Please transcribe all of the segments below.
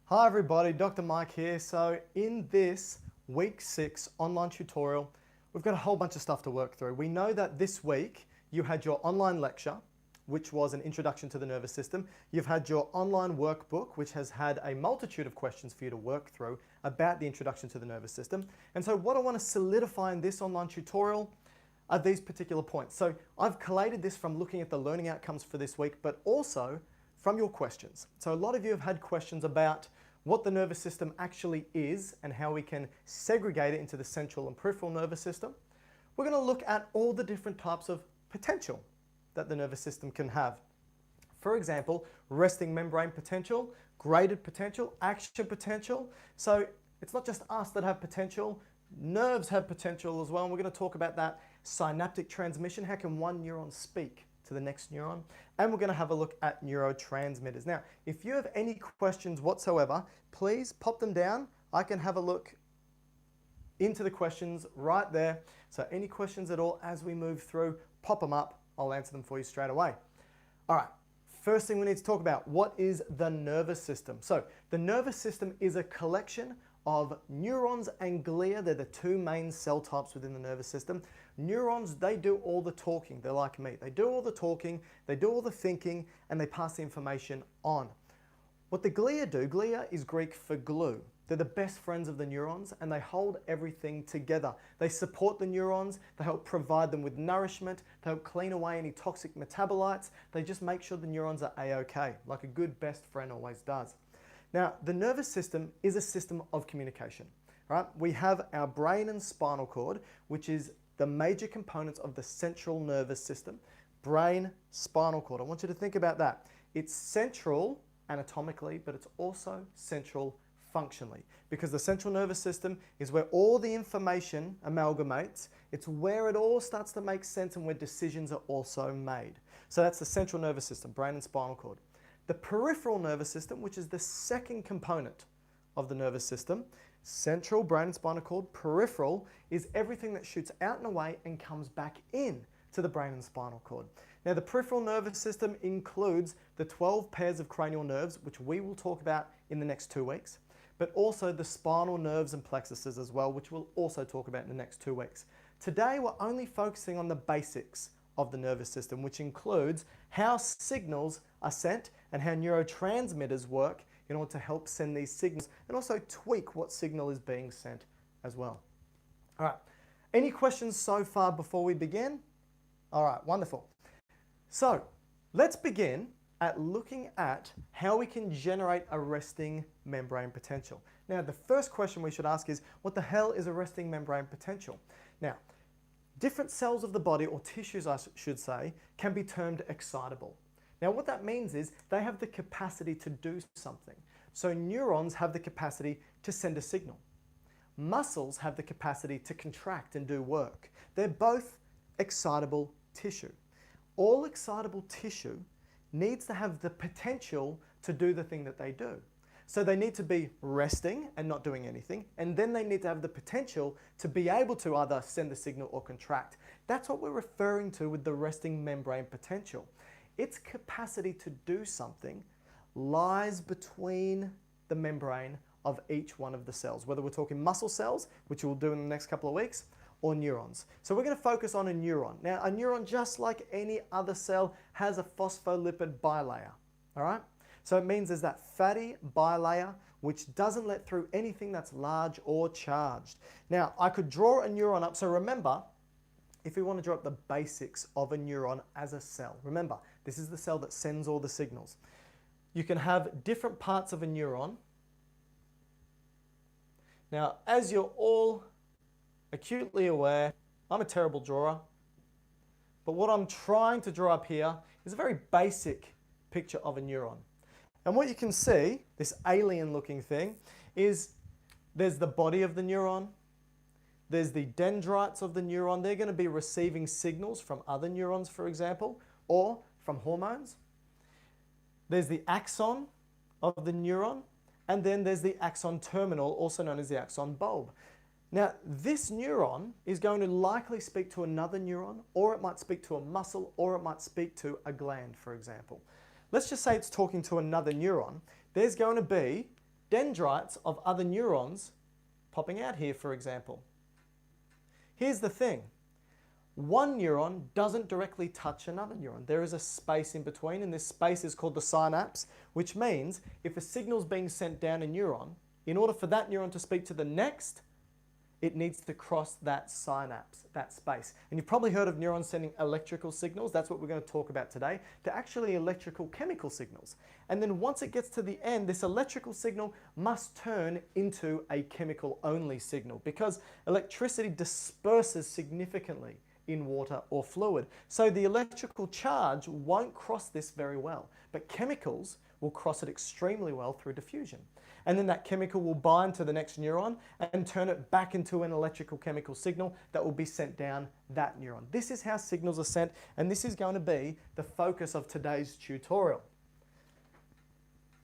Hi everybody, Dr. Mike here. So in this week 6 online tutorial, we've got a whole bunch of stuff to work through. We know that this week you had your online lecture, which was an introduction to the nervous system. You've had your online workbook, which has had a multitude of questions for you to work through about the introduction to the nervous system. And so what I want to solidify in this online tutorial are these particular points. So I've collated this from looking at the learning outcomes for this week, but also from your questions. So a lot of you have had questions about what the nervous system actually is and how we can segregate it into the central and peripheral nervous system. We're going to look at all the different types of potential that the nervous system can have. For example, resting membrane potential, graded potential, action potential. So it's not just us that have potential, nerves have potential as well, and we're going to talk about that. Synaptic transmission, how can one neuron speak to the next neuron? And we're going to have a look at neurotransmitters. Now, if you have any questions whatsoever, please pop them down. I can have a look into the questions right there. So any questions at all as we move through, pop them up. I'll answer them for you straight away. All right, first thing we need to talk about, what is the nervous system? So the nervous system is a collection of neurons and glia. They're the two main cell types within the nervous system. Neurons, they do all the talking. They're like me. They do all the talking, they do all the thinking, and they pass the information on. What the glia do, glia is Greek for glue. They're the best friends of the neurons, and they hold everything together. They support the neurons, they help provide them with nourishment, they help clean away any toxic metabolites. They just make sure the neurons are A-OK, like a good best friend always does. Now, the nervous system is a system of communication, right? We have our brain and spinal cord, which is the major components of the central nervous system. Brain, spinal cord. I want you to think about that. It's central anatomically, but it's also central functionally, because the central nervous system is where all the information amalgamates. It's where it all starts to make sense and where decisions are also made. So that's the central nervous system, brain and spinal cord. The peripheral nervous system, which is the second component of the nervous system, central, brain and spinal cord, peripheral is everything that shoots out and away and comes back in to the brain and spinal cord. Now, the peripheral nervous system includes the 12 pairs of cranial nerves, which we will talk about in the next 2 weeks, but also the spinal nerves and plexuses as well, which we'll also talk about in the next 2 weeks. Today, we're only focusing on the basics of the nervous system, which includes how signals are sent and how neurotransmitters work in order to help send these signals and also tweak what signal is being sent as well. All right, any questions so far before we begin? All right, wonderful. So let's begin at looking at how we can generate a resting membrane potential. Now, the first question we should ask is, what the hell is a resting membrane potential? Now, different cells of the body, or tissues I should say, can be termed excitable. Now, what that means is they have the capacity to do something. So neurons have the capacity to send a signal. Muscles have the capacity to contract and do work. They're both excitable tissue. All excitable tissue needs to have the potential to do the thing that they do. So they need to be resting and not doing anything, and then they need to have the potential to be able to either send the signal or contract. That's what we're referring to with the resting membrane potential. Its capacity to do something lies between the membrane of each one of the cells, whether we're talking muscle cells, which we'll do in the next couple of weeks, or neurons. So we're going to focus on a neuron. Now, a neuron, just like any other cell, has a phospholipid bilayer, all right? So it means there's that fatty bilayer which doesn't let through anything that's large or charged. Now, I could draw a neuron up. So remember, if we want to draw up the basics of a neuron as a cell, remember, this is the cell that sends all the signals. You can have different parts of a neuron. Now, as you're all acutely aware, I'm a terrible drawer, but what I'm trying to draw up here is a very basic picture of a neuron. And what you can see, this alien looking thing, is there's the body of the neuron, there's the dendrites of the neuron. They're going to be receiving signals from other neurons, for example, or from hormones. There's the axon of the neuron, and then there's the axon terminal, also known as the axon bulb. Now, this neuron is going to likely speak to another neuron, or it might speak to a muscle, or it might speak to a gland, for example. Let's just say it's talking to another neuron. There's going to be dendrites of other neurons popping out here, for example. Here's the thing. One neuron doesn't directly touch another neuron. There is a space in between, and this space is called the synapse, which means if a signal is being sent down a neuron, in order for that neuron to speak to the next, it needs to cross that synapse, that space. And you've probably heard of neurons sending electrical signals. That's what we're going to talk about today, to actually electrical chemical signals. And then once it gets to the end, this electrical signal must turn into a chemical-only signal because electricity disperses significantly in water or fluid. So the electrical charge won't cross this very well, but chemicals will cross it extremely well through diffusion. And then that chemical will bind to the next neuron and turn it back into an electrical chemical signal that will be sent down that neuron. This is how signals are sent, and this is going to be the focus of today's tutorial.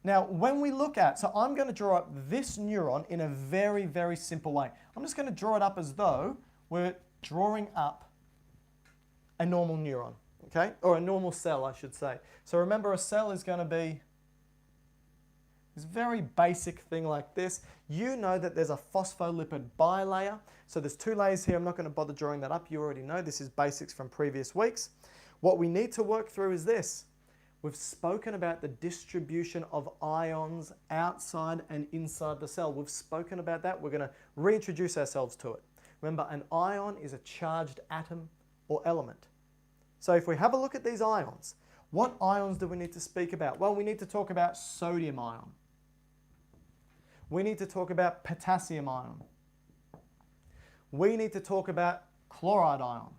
Now, when we look at, so I'm going to draw up this neuron in a very, very simple way. I'm just going to draw it up as though we're drawing up a normal neuron, okay? Or a normal cell, I should say. So remember, a cell is going to be this very basic thing like this. You know that there's a phospholipid bilayer. So there's two layers here. I'm not going to bother drawing that up. You already know this is basics from previous weeks. What we need to work through is this. We've spoken about the distribution of ions outside and inside the cell. We've spoken about that. We're going to reintroduce ourselves to it. Remember, an ion is a charged atom or element. So if we have a look at these ions, what ions do we need to speak about? Well, we need to talk about sodium ion. We need to talk about potassium ion. We need to talk about chloride ion.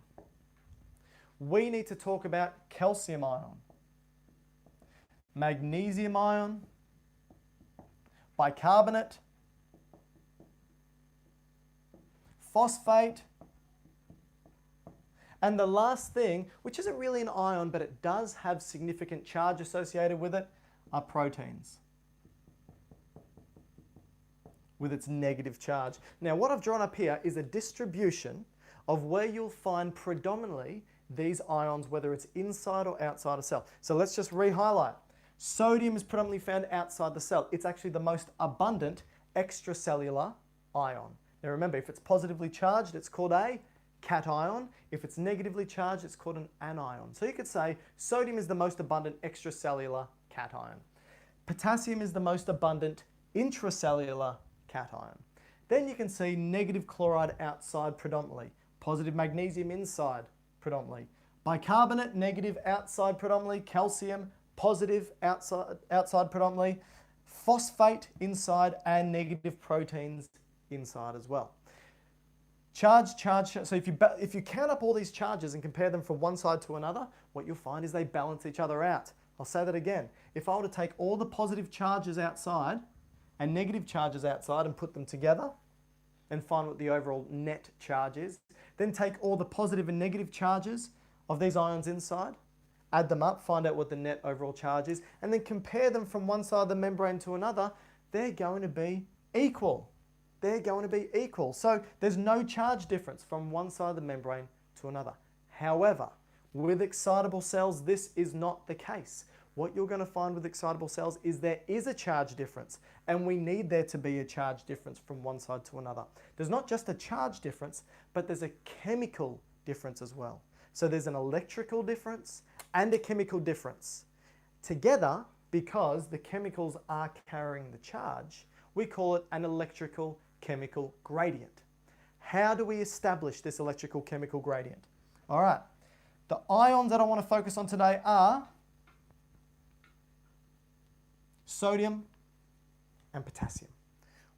We need to talk about calcium ion, magnesium ion, bicarbonate, phosphate, and the last thing, which isn't really an ion, but it does have significant charge associated with it, are proteins with its negative charge. Now, what I've drawn up here is a distribution of where you'll find predominantly these ions, whether it's inside or outside a cell. So let's just re-highlight. Sodium is predominantly found outside the cell. It's actually the most abundant extracellular ion. Now remember, if it's positively charged, it's called a cation. If it's negatively charged, it's called an anion. So you could say sodium is the most abundant extracellular cation. Potassium is the most abundant intracellular cation. Then you can see negative chloride outside predominantly, positive magnesium inside predominantly, bicarbonate negative outside predominantly, calcium positive outside predominantly, phosphate inside, and negative proteins inside as well. Charge. So if you count up all these charges and compare them from one side to another, what you'll find is they balance each other out. I'll say that again. If I were to take all the positive charges outside and negative charges outside and put them together and find what the overall net charge is, then take all the positive and negative charges of these ions inside, add them up, find out what the net overall charge is, and then compare them from one side of the membrane to another, they're going to be equal. They're going to be equal. So there's no charge difference from one side of the membrane to another. However, with excitable cells, this is not the case. What you're going to find with excitable cells is there is a charge difference, and we need there to be a charge difference from one side to another. There's not just a charge difference, but there's a chemical difference as well. So there's an electrical difference and a chemical difference. Together, because the chemicals are carrying the charge, we call it an electrical chemical gradient. How do we establish this electrical chemical gradient? All right, the ions that I want to focus on today are sodium and potassium.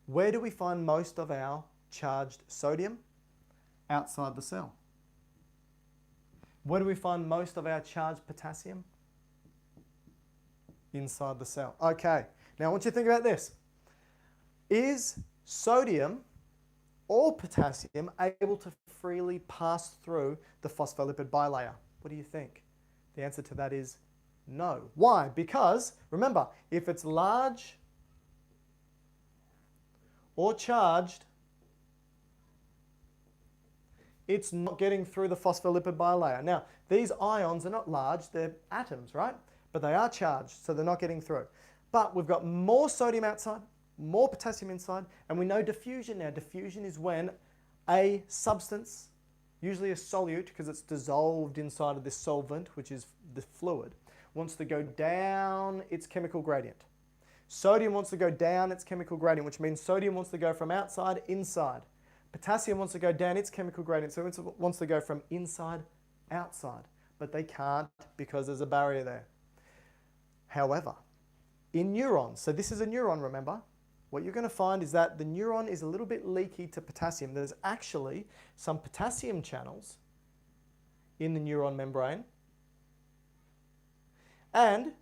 Where do we find most of our charged sodium? Outside the cell. Where do we find most of our charged potassium? Inside the cell. Okay, now I want you to think about this. Is sodium or potassium able to freely pass through the phospholipid bilayer? What do you think? The answer to that is no. Why? Because, remember, if it's large or charged, it's not getting through the phospholipid bilayer. Now, these ions are not large, they're atoms, right? But they are charged, so they're not getting through. But we've got more sodium outside, more potassium inside, and we know diffusion now. Diffusion is when a substance, usually a solute because it's dissolved inside of this solvent, which is the fluid, wants to go down its chemical gradient. Sodium wants to go down its chemical gradient, which means sodium wants to go from outside inside. Potassium wants to go down its chemical gradient, so it wants to go from inside outside, but they can't because there's a barrier there. However, in neurons, so this is a neuron, remember, what you're going to find is that the neuron is a little bit leaky to potassium. There's actually some potassium channels in the neuron membrane, and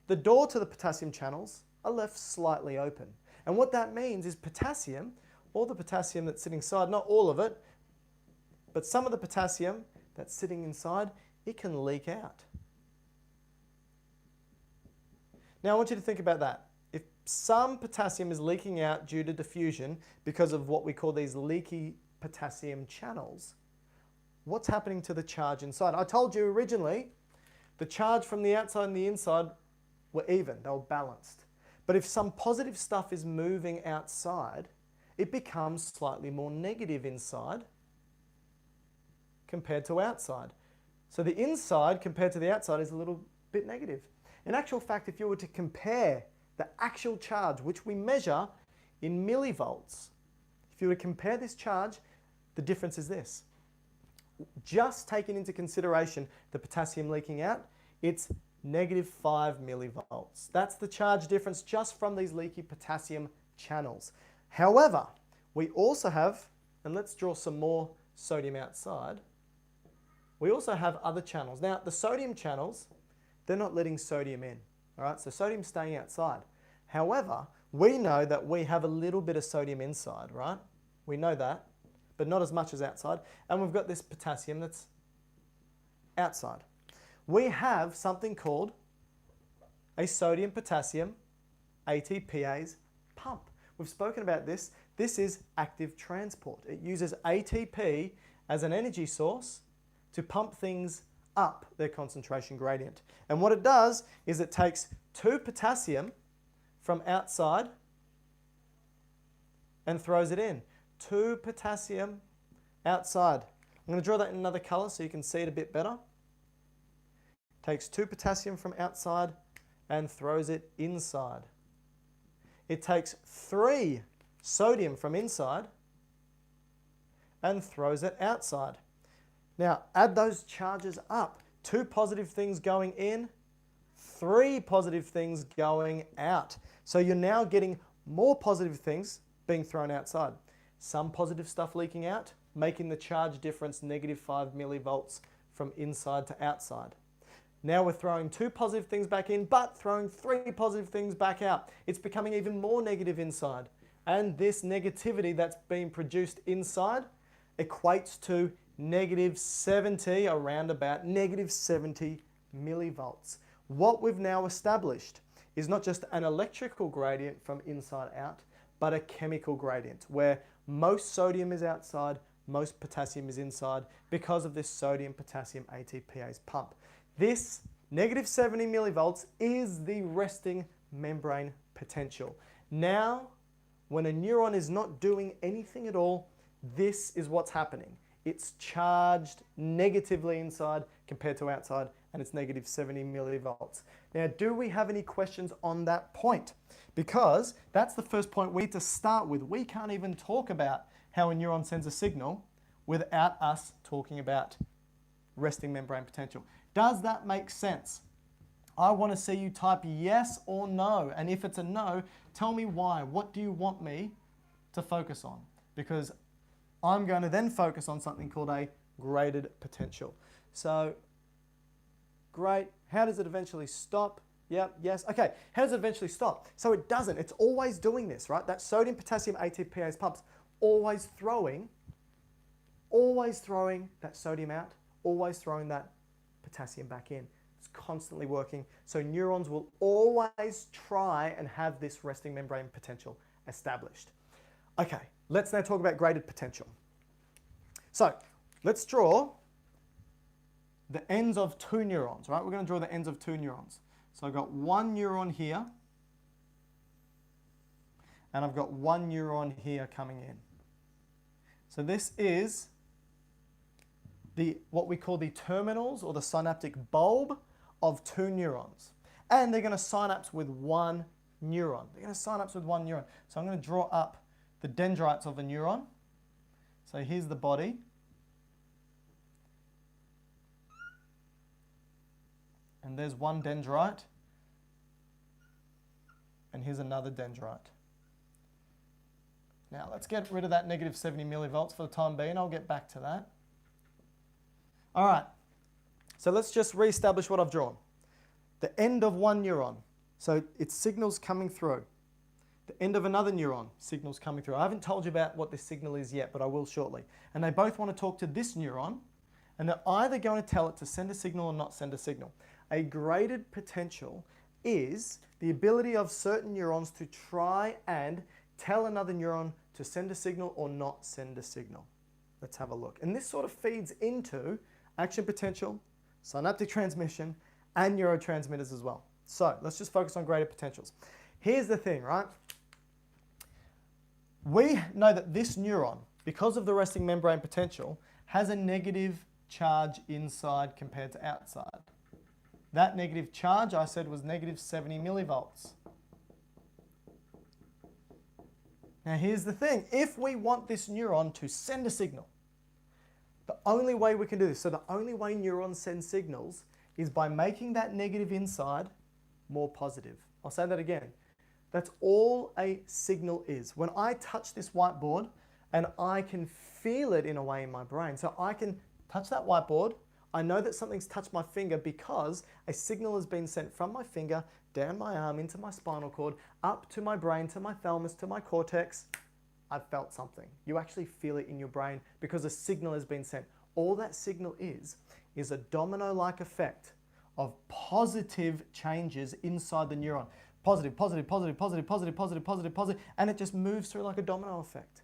the door to the potassium channels are left slightly open. And what that means is potassium, all the potassium that's sitting inside, not all of it, but some of the potassium that's sitting inside, it can leak out. Now I want you to think about that. If some potassium is leaking out due to diffusion because of what we call these leaky potassium channels, what's happening to the charge inside? I told you originally the charge from the outside and the inside were even, they were balanced. But if some positive stuff is moving outside, it becomes slightly more negative inside compared to outside. So the inside compared to the outside is a little bit negative. In actual fact, if you were to compare the actual charge, which we measure in millivolts, if you were to compare this charge, the difference is this. Just taking into consideration the potassium leaking out, it's -5 millivolts. That's the charge difference just from these leaky potassium channels. However, we also have, and let's draw some more sodium outside, we also have other channels. Now, the sodium channels, they're not letting sodium in, all right? So sodium's staying outside. However, we know that we have a little bit of sodium inside, right? We know that, but not as much as outside. And we've got this potassium that's outside. We have something called a sodium-potassium ATPase pump. We've spoken about this. This is active transport. It uses ATP as an energy source to pump things up their concentration gradient. And what it does is it takes 2 potassium from outside and throws it in. 2 potassium outside. I'm going to draw that in another color so you can see it a bit better. Takes 2 potassium from outside and throws it inside. It takes 3 sodium from inside and throws it outside. Now, add those charges up. 2 positive things going in, 3 positive things going out. So you're now getting more positive things being thrown outside. Some positive stuff leaking out, making the charge difference -5 millivolts from inside to outside. Now we're throwing 2 positive things back in, but throwing 3 positive things back out. It's becoming even more negative inside. And this negativity that's being produced inside equates to -70, around about -70 millivolts. What we've now established is not just an electrical gradient from inside out, but a chemical gradient where most sodium is outside, most potassium is inside because of this sodium-potassium ATPase pump. This -70 millivolts is the resting membrane potential. Now, when a neuron is not doing anything at all, this is what's happening. It's charged negatively inside compared to outside, and it's -70 millivolts. Now, do we have any questions on that point? Because that's the first point we need to start with. We can't even talk about how a neuron sends a signal without us talking about resting membrane potential. Does that make sense? I want to see you type yes or no. And if it's a no, tell me why. What do you want me to focus on? Because I'm going to then focus on something called a graded potential. So, great. How does it eventually stop? Yep, yes. Okay, how does it eventually stop? So it doesn't. It's always doing this, right? That sodium potassium ATPase pumps always throwing that sodium out, always throwing that potassium back in. It's constantly working. So neurons will always try and have this resting membrane potential established. Okay, let's now talk about graded potential. So let's draw the ends of 2 neurons, right? We're going to draw the ends of 2 neurons. So I've got one neuron here and I've got one neuron here coming in. So this is what we call the terminals or the synaptic bulb of two neurons. And they're going to synapse with one neuron. They're going to synapse with one neuron. So I'm going to draw up the dendrites of a neuron. So here's the body. And there's one dendrite. And here's another dendrite. Now let's get rid of that negative 70 millivolts for the time being. I'll get back to that. All right. So let's just re-establish what I've drawn. The end of one neuron. So it's signals coming through. The end of another neuron, signals coming through. I haven't told you about what this signal is yet, but I will shortly. And they both want to talk to this neuron, and they're either going to tell it to send a signal or not send a signal. A graded potential is the ability of certain neurons to try and tell another neuron to send a signal or not send a signal. Let's have a look. And this sort of feeds into action potential, synaptic transmission, and neurotransmitters as well. So let's just focus on graded potentials. Here's the thing, right? We know that this neuron, because of the resting membrane potential, has a negative charge inside compared to outside. That negative charge, I said, was negative 70 millivolts. Now here's the thing. If we want this neuron to send a signal, the only way we can do this, so the only way neurons send signals is by making that negative inside more positive. I'll say that again. That's all a signal is. When I touch this whiteboard and I can feel it in a way in my brain, so I can touch that whiteboard, I know that something's touched my finger because a signal has been sent from my finger, down my arm, into my spinal cord, up to my brain, to my thalamus, to my cortex. I've felt something. You actually feel it in your brain because a signal has been sent. All that signal is a domino-like effect of positive changes inside the neuron. Positive, positive, positive, positive, positive, positive, positive, positive, and it just moves through like a domino effect.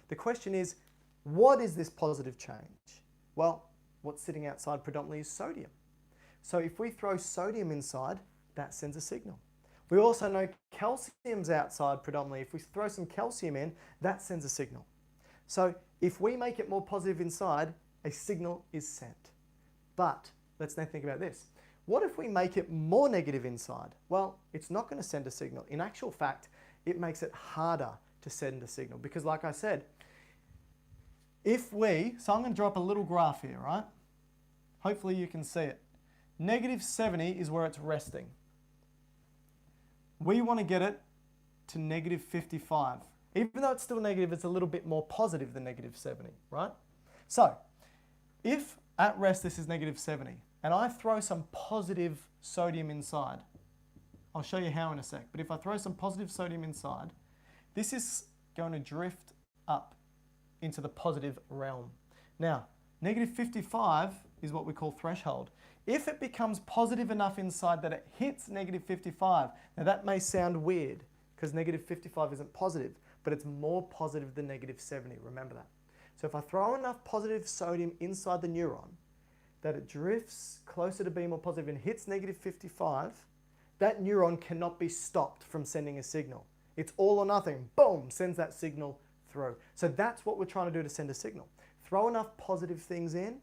The question is, what is this positive change? Well, what's sitting outside predominantly is sodium. So if we throw sodium inside, that sends a signal. We also know calcium's outside predominantly. If we throw some calcium in, that sends a signal. So if we make it more positive inside, a signal is sent. But let's now think about this. What if we make it more negative inside? Well, it's not going to send a signal. In actual fact, it makes it harder to send a signal because, like I said, so I'm going to drop a little graph here, right? Hopefully you can see it. Negative 70 is where it's resting. We want to get it to negative 55. Even though it's still negative, it's a little bit more positive than negative 70, right? So, if at rest this is negative 70, and I throw some positive sodium inside, I'll show you how in a sec, but if I throw some positive sodium inside, this is going to drift up into the positive realm. Now, negative 55 is what we call threshold. If it becomes positive enough inside that it hits negative 55, now that may sound weird because negative 55 isn't positive, but it's more positive than negative 70, remember that. So if I throw enough positive sodium inside the neuron that it drifts closer to being more positive and hits negative 55, that neuron cannot be stopped from sending a signal. It's all or nothing, boom, sends that signal through. So that's what we're trying to do to send a signal. Throw enough positive things in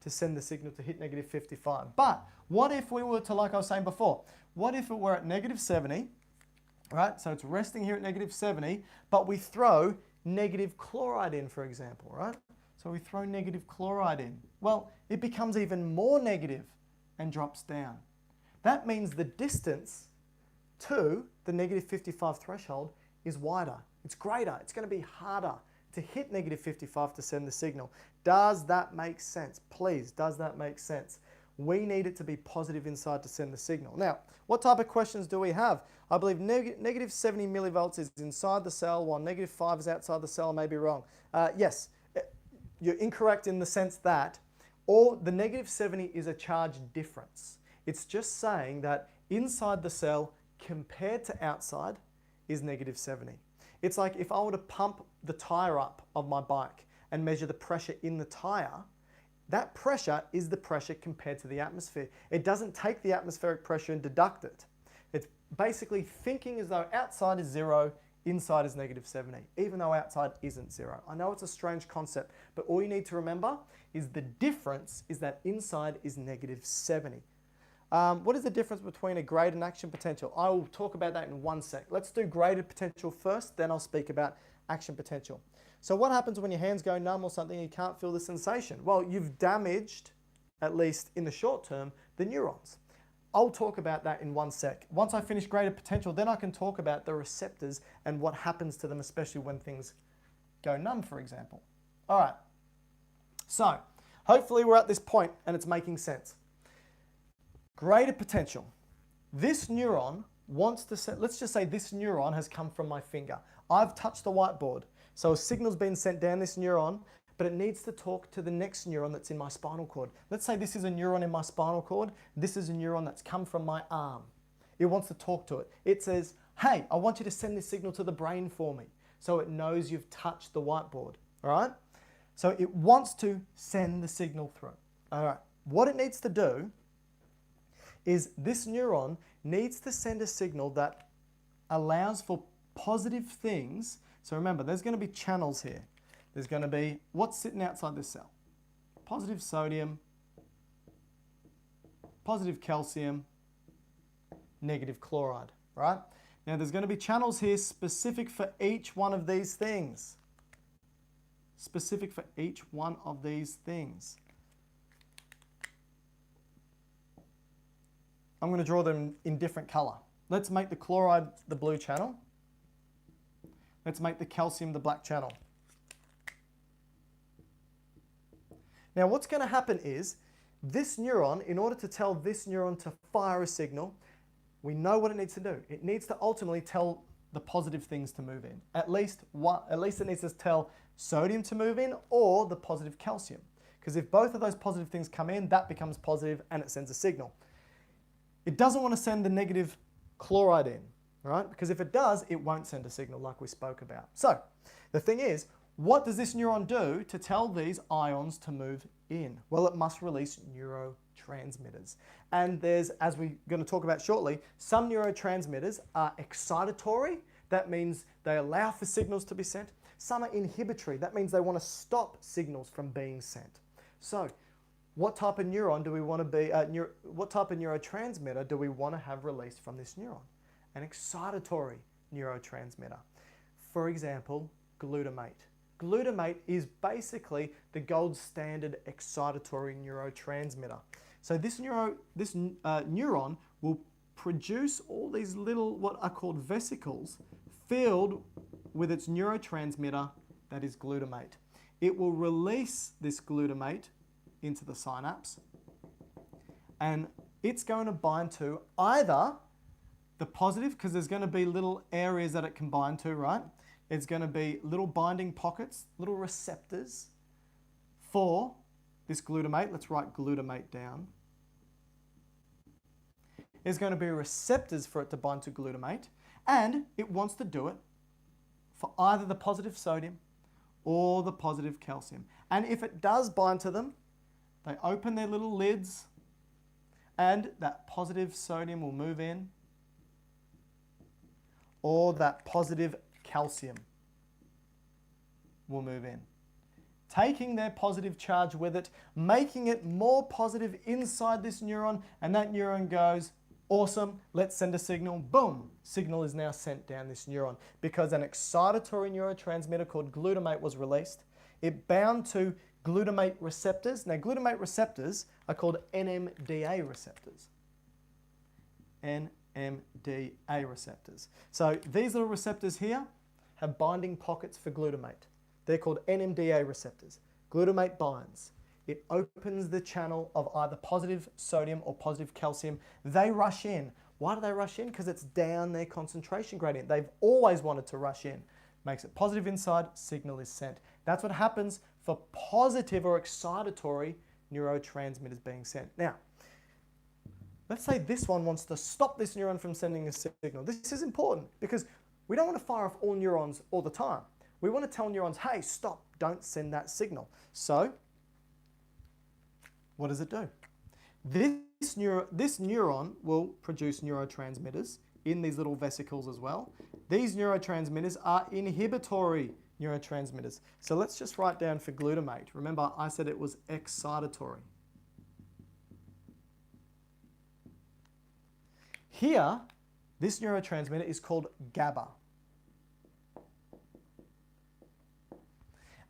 to send the signal to hit negative 55. But what if we were to, like I was saying before, what if it were at negative 70, right? So it's resting here at negative 70, but we throw negative chloride in, for example, right? So we throw negative chloride in. Well, it becomes even more negative and drops down. That means the distance to the negative 55 threshold is wider. It's greater. It's going to be harder to hit negative 55 to send the signal. Does that make sense? Please, does that make sense? We need it to be positive inside to send the signal. Now, what type of questions do we have? I believe negative 70 millivolts is inside the cell while negative 5 is outside the cell. I may be wrong. Yes, you're incorrect in the sense that the negative 70 is a charge difference. It's just saying that inside the cell compared to outside is negative 70. It's like if I were to pump the tire up of my bike and measure the pressure in the tire, that pressure is the pressure compared to the atmosphere. It doesn't take the atmospheric pressure and deduct it. It's basically thinking as though outside is 0, inside is negative 70, even though outside isn't 0. I know it's a strange concept, but all you need to remember is the difference is that inside is negative 70. What is the difference between a grade and action potential? I will talk about that in 1 sec. Let's do graded potential first, then I'll speak about action potential. So what happens when your hands go numb or something and you can't feel the sensation? Well, you've damaged, at least in the short term, the neurons. I'll talk about that in 1 sec. Once I finish graded potential, then I can talk about the receptors and what happens to them, especially when things go numb, for example. All right, so hopefully we're at this point and it's making sense. Graded potential. This neuron wants to set, let's just say this neuron has come from my finger. I've touched the whiteboard. So a signal's been sent down this neuron, but it needs to talk to the next neuron that's in my spinal cord. Let's say this is a neuron in my spinal cord. This is a neuron that's come from my arm. It wants to talk to it. It says, hey, I want you to send this signal to the brain for me. So it knows you've touched the whiteboard, all right? So it wants to send the signal through. All right, what it needs to do is this neuron needs to send a signal that allows for positive things. So remember, there's going to be channels here. There's going to be, what's sitting outside this cell? Positive sodium, positive calcium, negative chloride, right? Now there's going to be channels here specific for each one of these things. Specific for each one of these things. I'm going to draw them in different color. Let's make the chloride the blue channel. Let's make the calcium the black channel. Now what's going to happen is this neuron, in order to tell this neuron to fire a signal, we know what it needs to do. It needs to ultimately tell the positive things to move in. At least it needs to tell sodium to move in or the positive calcium. Because if both of those positive things come in, that becomes positive and it sends a signal. It doesn't want to send the negative chloride in, right? Because if it does, it won't send a signal like we spoke about. So the thing is, what does this neuron do to tell these ions to move in? Well, it must release neurotransmitters. And there's, as we're going to talk about shortly, some neurotransmitters are excitatory. That means they allow for signals to be sent. Some are inhibitory. That means they want to stop signals from being sent. So what type of neuron do we want to be, what type of neurotransmitter do we want to have released from this neuron? An excitatory neurotransmitter. For example, glutamate. Glutamate is basically the gold standard excitatory neurotransmitter. So this neuron will produce all these little, what are called vesicles, filled with its neurotransmitter that is glutamate. It will release this glutamate into the synapse, and it's going to bind to either the positive, because there's going to be little areas that it can bind to, right? It's going to be little binding pockets, little receptors for this glutamate. Let's write glutamate down. There's going to be receptors for it to bind to glutamate, and it wants to do it for either the positive sodium or the positive calcium. And if it does bind to them, they open their little lids and that positive sodium will move in, or that positive calcium will move in, taking their positive charge with it, making it more positive inside this neuron, and that neuron goes, awesome, let's send a signal, boom, signal is now sent down this neuron because an excitatory neurotransmitter called glutamate was released. It bound to glutamate receptors. Now glutamate receptors are called NMDA receptors. NMDA receptors. So these little receptors here have binding pockets for glutamate. They're called NMDA receptors. Glutamate binds. It opens the channel of either positive sodium or positive calcium. They rush in. Why do they rush in? Because it's down their concentration gradient. They've always wanted to rush in. Makes it positive inside, signal is sent. That's what happens for positive or excitatory neurotransmitters being sent. Now, let's say this one wants to stop this neuron from sending a signal. This is important because we don't want to fire off all neurons all the time. We want to tell neurons, hey, stop, don't send that signal. So, what does it do? This neuron will produce neurotransmitters in these little vesicles as well. These neurotransmitters are inhibitory neurotransmitters. So let's just write down for glutamate. Remember, I said it was excitatory. Here, this neurotransmitter is called GABA.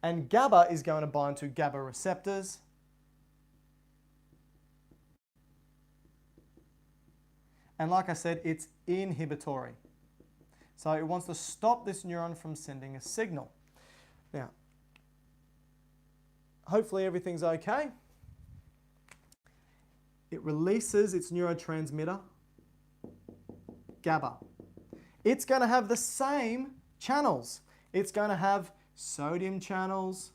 And GABA is going to bind to GABA receptors. And like I said, it's inhibitory. So it wants to stop this neuron from sending a signal. Now, hopefully everything's okay. It releases its neurotransmitter, GABA. It's going to have the same channels. It's going to have sodium channels.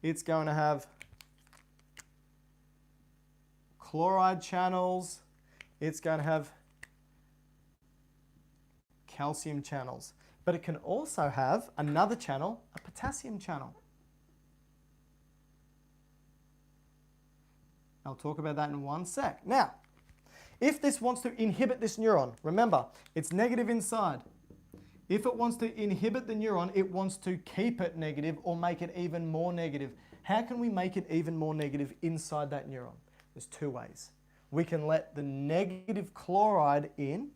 It's going to have chloride channels. It's going to have calcium channels. But it can also have another channel, a potassium channel. I'll talk about that in one sec. Now, if this wants to inhibit this neuron, remember, it's negative inside. If it wants to inhibit the neuron, it wants to keep it negative or make it even more negative. How can we make it even more negative inside that neuron? There's two ways. We can let the negative chloride in.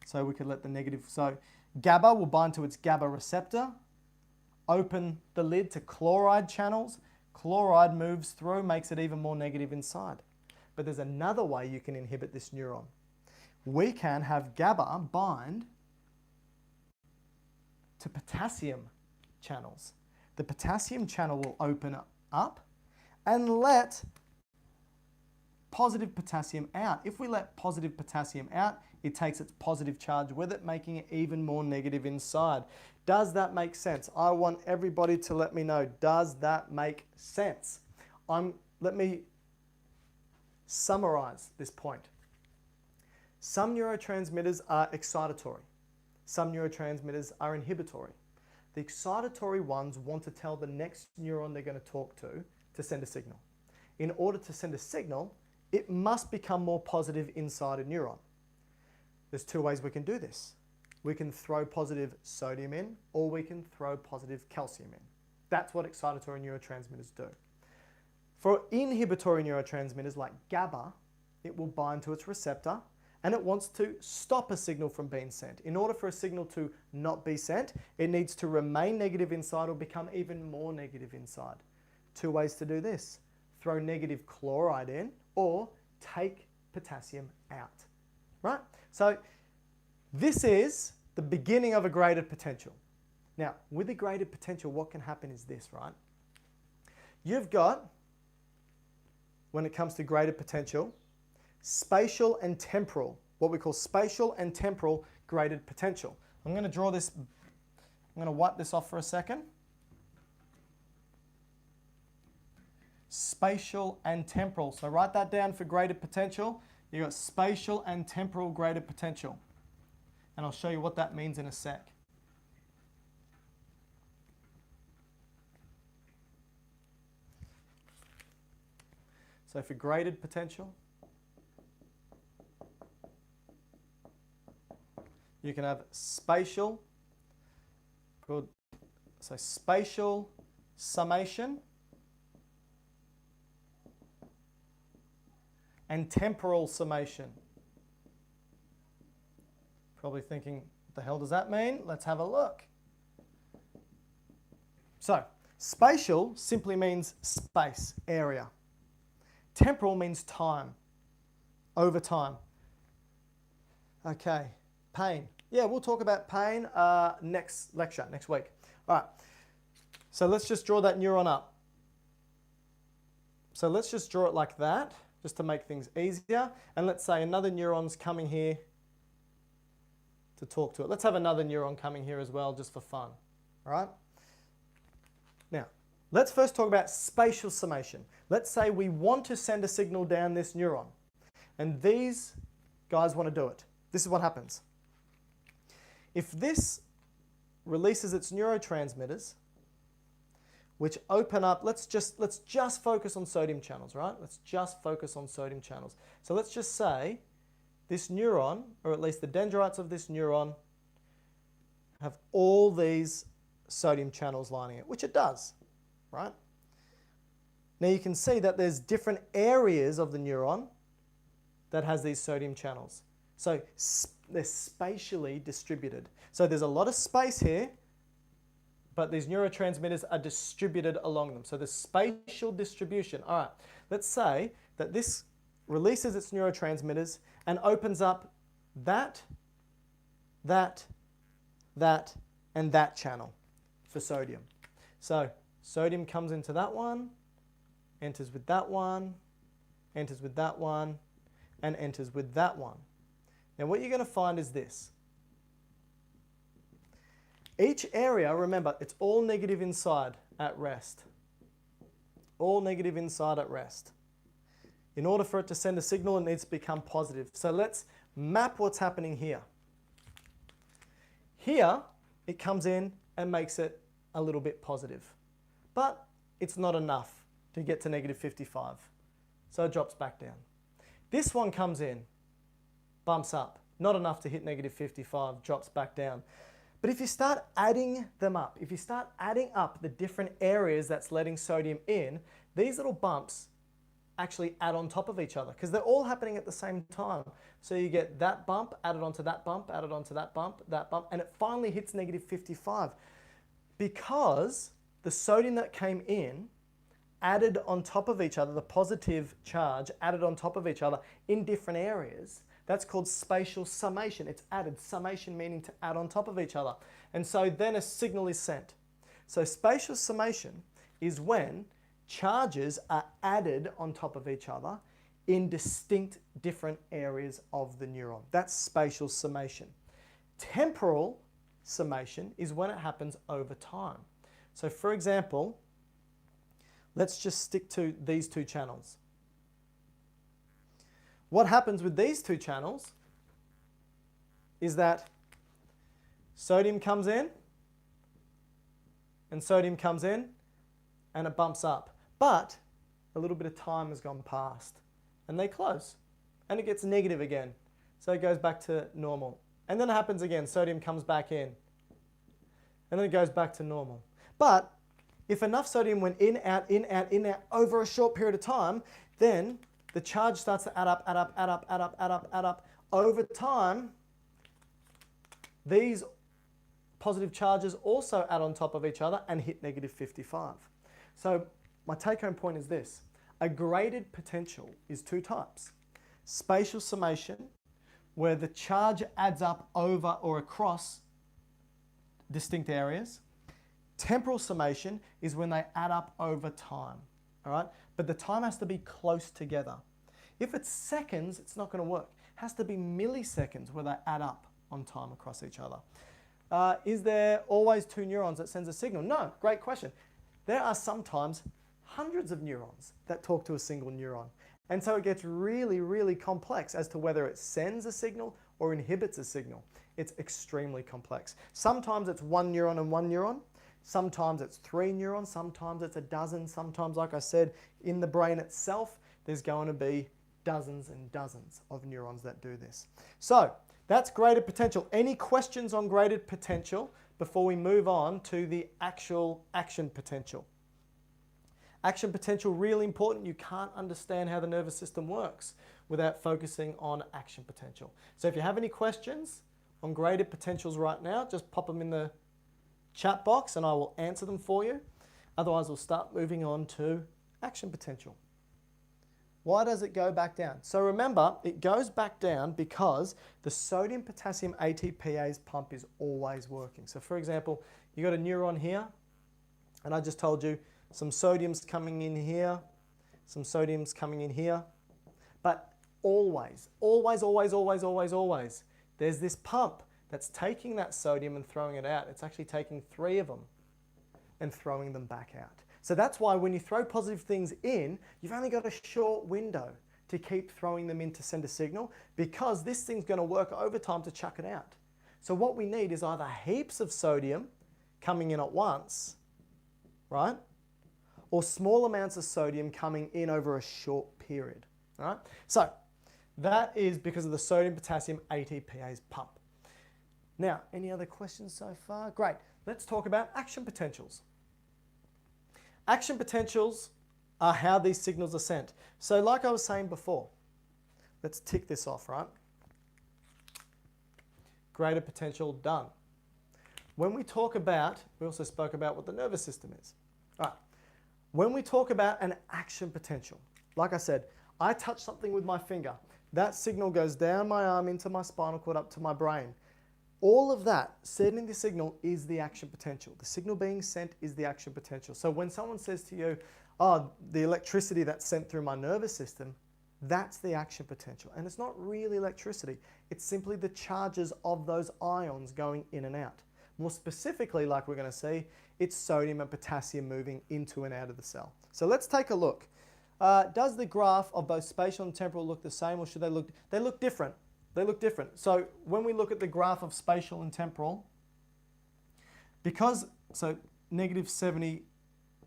So we could let the negative, so GABA will bind to its GABA receptor, open the lid to chloride channels. Chloride moves through, makes it even more negative inside. But there's another way you can inhibit this neuron. We can have GABA bind to potassium channels. The potassium channel will open up and let positive potassium out. If we let positive potassium out, it takes its positive charge with it, making it even more negative inside. Does that make sense? I want everybody to let me know, does that make sense? Let me summarize this point. Some neurotransmitters are excitatory. Some neurotransmitters are inhibitory. The excitatory ones want to tell the next neuron they're going to talk to send a signal. In order to send a signal, it must become more positive inside a neuron. There's two ways we can do this. We can throw positive sodium in, or we can throw positive calcium in. That's what excitatory neurotransmitters do. For inhibitory neurotransmitters like GABA, it will bind to its receptor and it wants to stop a signal from being sent. In order for a signal to not be sent, it needs to remain negative inside or become even more negative inside. Two ways to do this. Throw negative chloride in or take potassium out, right? So this is the beginning of a graded potential. Now, with a graded potential, what can happen is this, right? You've got, when it comes to graded potential, spatial and temporal, what we call spatial and temporal graded potential. I'm going to draw this, I'm going to wipe this off for a second. Spatial and temporal. So write that down for graded potential. You've got spatial and temporal graded potential. And I'll show you what that means in a sec. So for graded potential, you can have spatial, good. So spatial summation and temporal summation. Probably thinking, what the hell does that mean? Let's have a look. So spatial simply means space, area. Temporal means time, over time. Okay, pain. Yeah, we'll talk about pain next lecture, next week. All right, so let's just draw that neuron up. So let's just draw it like that, just to make things easier. And let's say another neuron's coming here to talk to it. Let's have another neuron coming here as well, just for fun. All right? Now, let's first talk about spatial summation. Let's say we want to send a signal down this neuron. And these guys want to do it. This is what happens. If this releases its neurotransmitters, which open up, let's just focus on sodium channels, right? Let's just focus on sodium channels. So let's just say this neuron, or at least the dendrites of this neuron, have all these sodium channels lining it, which it does, right? Now you can see that there's different areas of the neuron that has these sodium channels. So they're spatially distributed. So there's a lot of space here, but these neurotransmitters are distributed along them. So the spatial distribution. All right, let's say that this releases its neurotransmitters and opens up that, and that channel for sodium. So sodium comes into that one, enters with that one, enters with that one, and enters with that one. Now what you're going to find is this. Each area, remember, it's all negative inside at rest. All negative inside at rest. In order for it to send a signal, it needs to become positive. So let's map what's happening here. Here, it comes in and makes it a little bit positive. But it's not enough to get to negative 55. So it drops back down. This one comes in, bumps up. Not enough to hit negative 55, drops back down. But if you start adding them up, if you start adding up the different areas that's letting sodium in, these little bumps actually add on top of each other because they're all happening at the same time. So you get that bump added onto that bump, added onto that bump, and it finally hits negative 55 because the sodium that came in added on top of each other, the positive charge added on top of each other in different areas. That's called spatial summation. It's added, summation meaning to add on top of each other. And so then a signal is sent. So spatial summation is when charges are added on top of each other in distinct different areas of the neuron. That's spatial summation. Temporal summation is when it happens over time. So for example, let's just stick to these two channels. What happens with these two channels is that sodium comes in and sodium comes in and it bumps up. But a little bit of time has gone past and they close and it gets negative again. So it goes back to normal. And then it happens again, sodium comes back in and then it goes back to normal. But if enough sodium went in, out, in, out, in, out over a short period of time, then the charge starts to add up, add up, add up, add up, add up, add up. Over time, these positive charges also add on top of each other and hit negative 55. So my take-home point is this. A graded potential is two types. Spatial summation, where the charge adds up over or across distinct areas. Temporal summation is when they add up over time. All right? But the time has to be close together. If it's seconds, it's not going to work. It has to be milliseconds where they add up on time across each other. Is there always two neurons that sends a signal? No, great question. There are sometimes hundreds of neurons that talk to a single neuron. And so it gets really, really complex as to whether it sends a signal or inhibits a signal. It's extremely complex. Sometimes it's one neuron and one neuron. Sometimes it's 3 neurons, sometimes it's a dozen, sometimes, like I said, in the brain itself, there's going to be dozens and dozens of neurons that do this. So, that's graded potential. Any questions on graded potential before we move on to the actual action potential? Action potential, really important. You can't understand how the nervous system works without focusing on action potential. So if you have any questions on graded potentials right now, just pop them in the chat box and I will answer them for you. Otherwise, we'll start moving on to action potential. Why does it go back down? So remember, it goes back down because the sodium potassium ATPase pump is always working. So for example, you got a neuron here, and I just told you some sodium's coming in here, some sodium's coming in here, but always, there's this pump that's taking that sodium and throwing it out. It's actually taking 3 of them and throwing them back out. So that's why when you throw positive things in, you've only got a short window to keep throwing them in to send a signal because this thing's going to work overtime to chuck it out. So what we need is either heaps of sodium coming in at once, right? Or small amounts of sodium coming in over a short period, all right? So That is because of the sodium potassium ATPase pump. Now, any other questions so far? Great. Let's talk about action potentials. Action potentials are how these signals are sent. So like I was saying before, let's tick this off, right? Greater potential, done. When we talk about, we also spoke about what the nervous system is. All right. When we talk about an action potential, like I said, I touch something with my finger. That signal goes down my arm into my spinal cord up to my brain. All of that, sending the signal, is the action potential. The signal being sent is the action potential. So when someone says to you, oh, the electricity that's sent through my nervous system, that's the action potential. And it's not really electricity. It's simply the charges of those ions going in and out. More specifically, like we're going to see, it's sodium and potassium moving into and out of the cell. So let's take a look. Does the graph of both spatial and temporal look the same, or should they look different? They look different. So when we look at the graph of spatial and temporal, so negative 70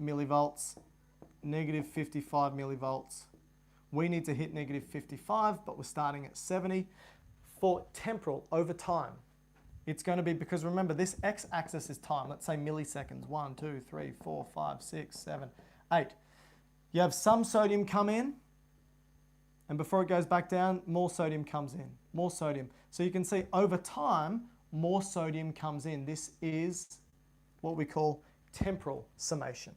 millivolts, negative 55 millivolts, we need to hit negative 55, but we're starting at 70. For temporal, over time, it's going to be, because remember, this x-axis is time. Let's say milliseconds. 1, 2, 3, 4, 5, 6, 7, 8. You have some sodium come in, and before it goes back down, more sodium comes in, more sodium. So you can see over time, more sodium comes in. This is what we call temporal summation.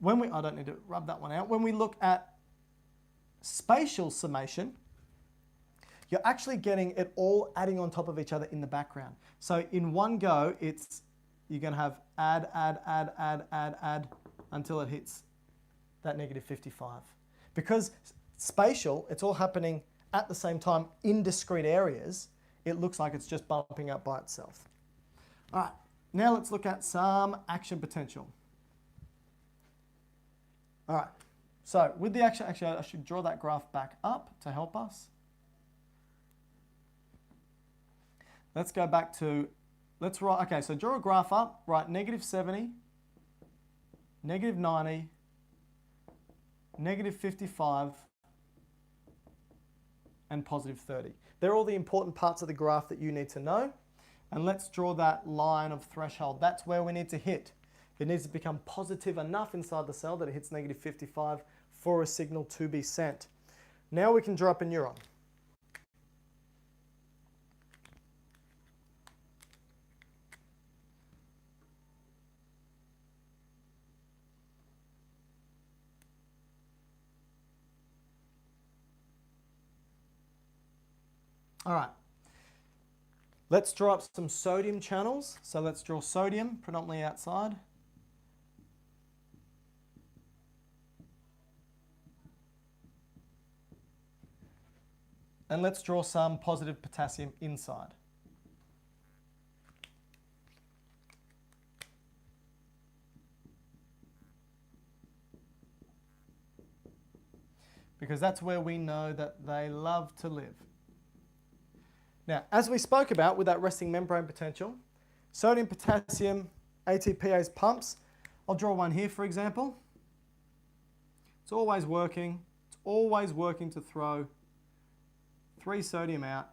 I don't need to rub that one out. When we look at spatial summation, you're actually getting it all adding on top of each other in the background. So in one go, you're going to have add until it hits that negative 55. Because spatial, it's all happening at the same time in discrete areas, it looks like it's just bumping up by itself. All right, now let's look at some action potential. All right, so with the action, actually I should draw that graph back up to help us. Let's go back to, okay, so draw a graph up, write negative 70, negative 90, negative 55, and positive 30. They're all the important parts of the graph that you need to know. And let's draw that line of threshold. That's where we need to hit. It needs to become positive enough inside the cell that it hits negative 55 for a signal to be sent. Now we can draw up a neuron. All right, let's draw up some sodium channels. So let's draw sodium predominantly outside. And let's draw some positive potassium inside. Because that's where we know that they love to live. Now, as we spoke about with that resting membrane potential, sodium, potassium, ATPase pumps, I'll draw one here, for example. It's always working. It's always working to throw 3 sodium out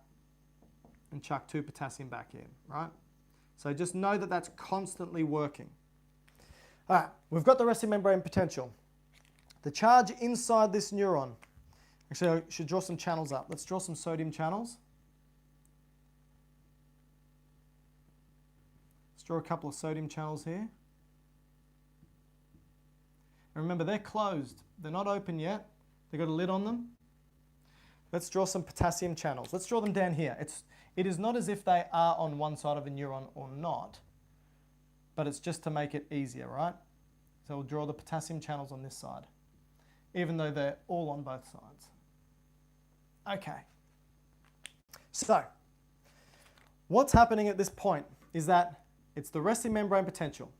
and chuck 2 potassium back in, right? So just know that that's constantly working. All right, we've got the resting membrane potential. The charge inside this neuron. Actually, I should draw some channels up. Let's draw some sodium channels. Draw a couple of sodium channels here. And remember, they're closed. They're not open yet. They've got a lid on them. Let's draw some potassium channels. Let's draw them down here. It is not as if they are on one side of a neuron or not, but it's just to make it easier, right? So we'll draw the potassium channels on this side, even though they're all on both sides. Okay. So, what's happening at this point is that it's the resting membrane potential.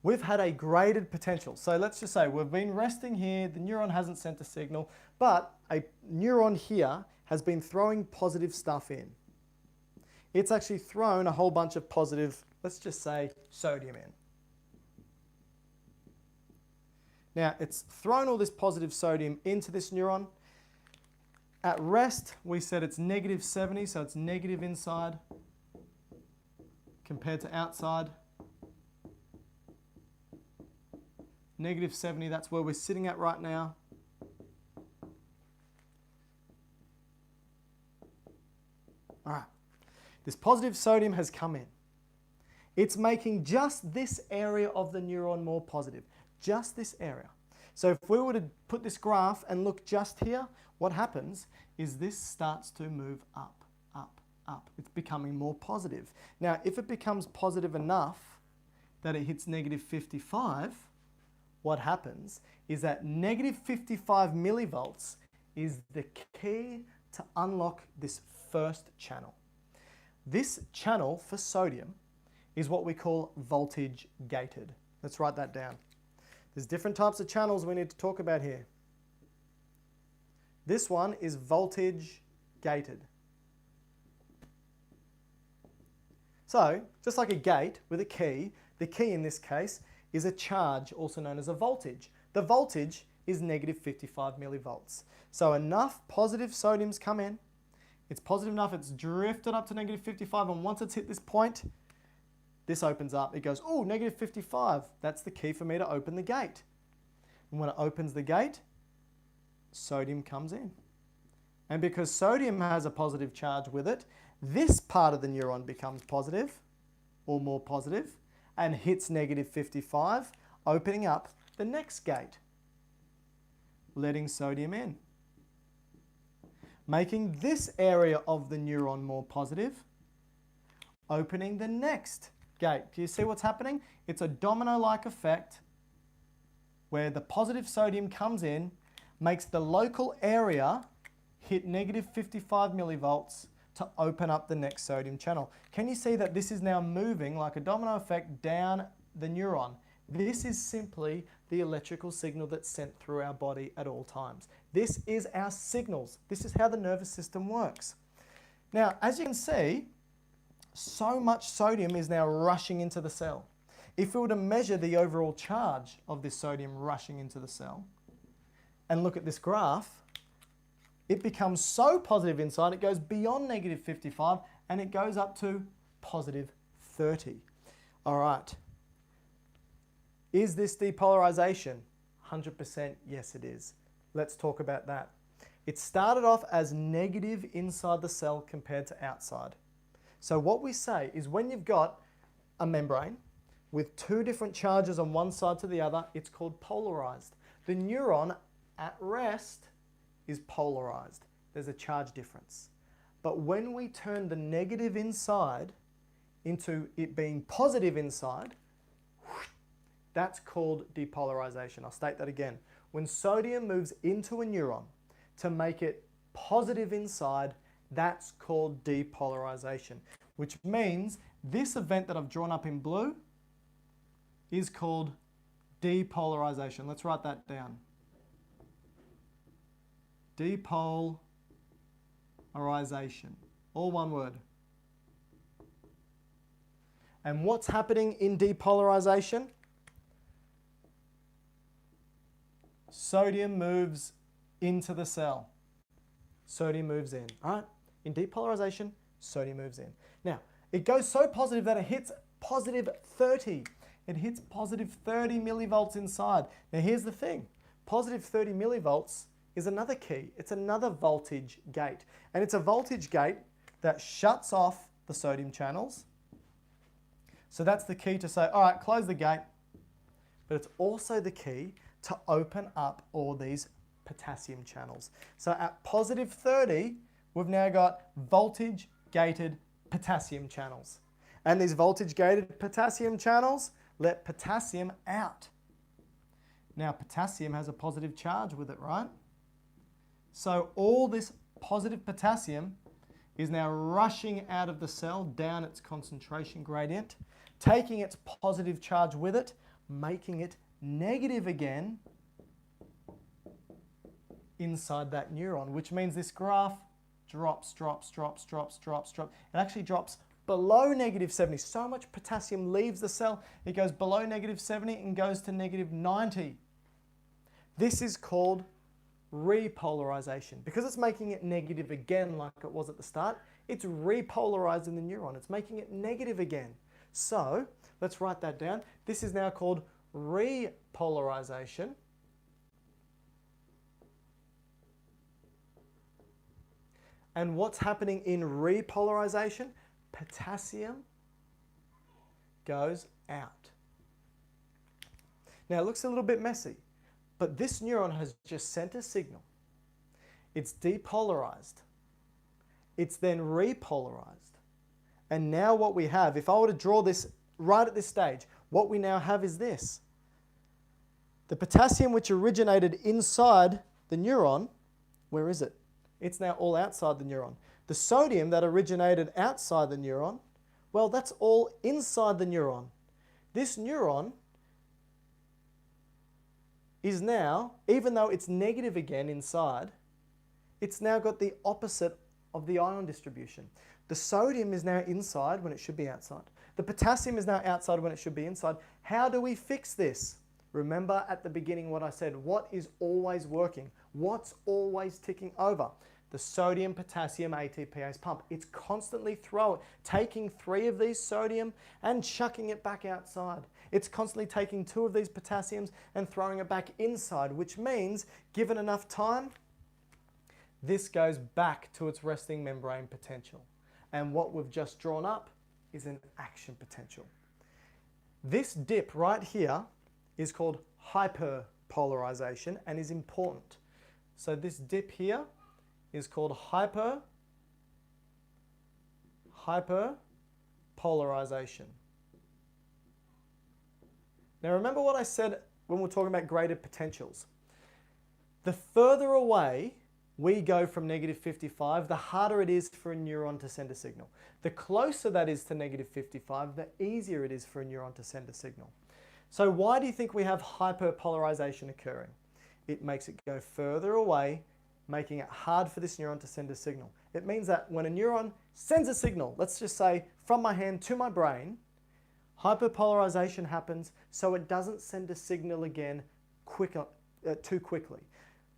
We've had a graded potential. So let's just say we've been resting here, the neuron hasn't sent a signal, but a neuron here has been throwing positive stuff in. It's actually thrown a whole bunch of positive, let's just say, sodium in. Now, it's thrown all this positive sodium into this neuron. At rest, we said it's negative 70, so it's negative inside compared to outside. Negative 70, that's where we're sitting at right now. All right, this positive sodium has come in. It's making just this area of the neuron more positive, just this area. So if we were to put this graph and look just here, what happens is this starts to move up, up, up. It's becoming more positive. Now, if it becomes positive enough that it hits negative 55, what happens is that negative 55 millivolts is the key to unlock this first channel. This channel for sodium is what we call voltage gated. Let's write that down. There's different types of channels we need to talk about here. This one is voltage gated. So, just like a gate with a key, the key in this case is a charge, also known as a voltage. The voltage is negative 55 millivolts. So enough positive sodiums come in, it's positive enough, it's drifted up to negative 55, and once it's hit this point, this opens up. It goes, oh, negative 55. That's the key for me to open the gate. And when it opens the gate, sodium comes in. And because sodium has a positive charge with it, this part of the neuron becomes positive, or more positive, and hits negative 55, opening up the next gate, letting sodium in. Making this area of the neuron more positive, opening the next gate. Do you see what's happening? It's a domino-like effect where the positive sodium comes in, makes the local area hit negative 55 millivolts to open up the next sodium channel. Can you see that this is now moving like a domino effect down the neuron? This is simply the electrical signal that's sent through our body at all times. This is our signals. This is how the nervous system works. Now, as you can see, so much sodium is now rushing into the cell. If we were to measure the overall charge of this sodium rushing into the cell and look at this graph, it becomes so positive inside, it goes beyond negative 55 and it goes up to positive 30. All right. Is this depolarization? 100% yes it is. Let's talk about that. It started off as negative inside the cell compared to outside. So what we say is when you've got a membrane with two different charges on one side to the other, it's called polarized. The neuron at rest is polarized. There's a charge difference. But when we turn the negative inside into it being positive inside, that's called depolarization. I'll state that again. When sodium moves into a neuron to make it positive inside, that's called depolarization, which means this event that I've drawn up in blue is called depolarization. Let's write that down. Depolarization, all one word. And what's happening in depolarization? Sodium moves into the cell. Sodium moves in, all right? In depolarization, sodium moves in. Now, it goes so positive that it hits positive 30. It hits positive 30 millivolts inside. Now, here's the thing. Positive 30 millivolts is another key. It's another voltage gate. And it's a voltage gate that shuts off the sodium channels. So that's the key to say, all right, close the gate. But it's also the key to open up all these potassium channels. So at positive 30, we've now got voltage-gated potassium channels. And these voltage-gated potassium channels let potassium out. Now, potassium has a positive charge with it, right? So all this positive potassium is now rushing out of the cell down its concentration gradient, taking its positive charge with it, making it negative again inside that neuron, which means this graph drops. It actually drops below negative 70. So much potassium leaves the cell, it goes below negative 70 and goes to negative 90. This is called repolarization. Because it's making it negative again like it was at the start, it's repolarizing the neuron. It's making it negative again. So let's write that down. This is now called repolarization. And what's happening in repolarization? Potassium goes out. Now it looks a little bit messy, but this neuron has just sent a signal. It's depolarized. It's then repolarized. And now what we have, if I were to draw this right at this stage, what we now have is this. The potassium which originated inside the neuron, where is it? It's now all outside the neuron. The sodium that originated outside the neuron, well, that's all inside the neuron. This neuron is now, even though it's negative again inside, it's now got the opposite of the ion distribution. The sodium is now inside when it should be outside. The potassium is now outside when it should be inside. How do we fix this? Remember at the beginning what I said, what is always working? What's always ticking over? The sodium potassium ATPase pump. It's constantly taking 3 of these sodium and chucking it back outside. It's constantly taking 2 of these potassiums and throwing it back inside, which means, given enough time, this goes back to its resting membrane potential. And what we've just drawn up is an action potential. This dip right here is called hyperpolarization and is important. So this dip here is called hyperpolarization. Now remember what I said when we were talking about graded potentials. The further away we go from -55, the harder it is for a neuron to send a signal. The closer that is to -55, the easier it is for a neuron to send a signal. So why do you think we have hyperpolarization occurring? It makes it go further away, making it hard for this neuron to send a signal. It means that when a neuron sends a signal, let's just say from my hand to my brain, hyperpolarization happens so it doesn't send a signal again too quickly.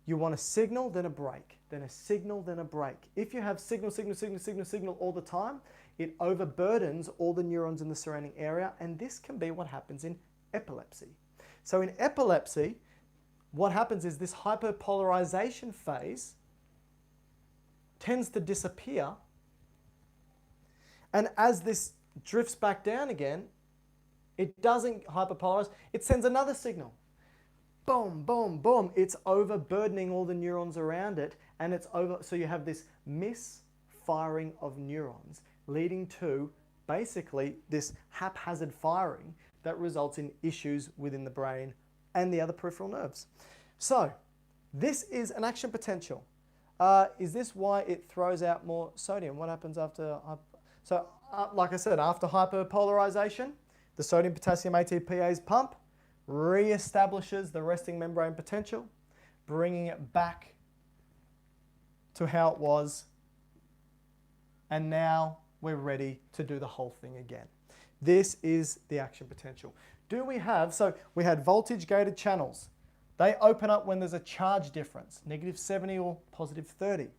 You want a signal, then a break, then a signal, then a break. If you have signal, signal, signal, signal, signal all the time, it overburdens all the neurons in the surrounding area, and this can be what happens in epilepsy. So in epilepsy, what happens is this hyperpolarization phase tends to disappear, and as this drifts back down again, it doesn't hyperpolarize, it sends another signal. Boom, boom, boom. It's overburdening all the neurons around it, and so you have this misfiring of neurons, leading to basically this haphazard firing that results in issues within the brain and the other peripheral nerves. So this is an action potential. Is this why it throws out more sodium? What happens after? Like I said, after hyperpolarization, the sodium potassium ATPase pump re-establishes the resting membrane potential, bringing it back to how it was, and now we're ready to do the whole thing again. This is the action potential. So we had voltage gated channels. They open up when there's a charge difference, -70 or +30.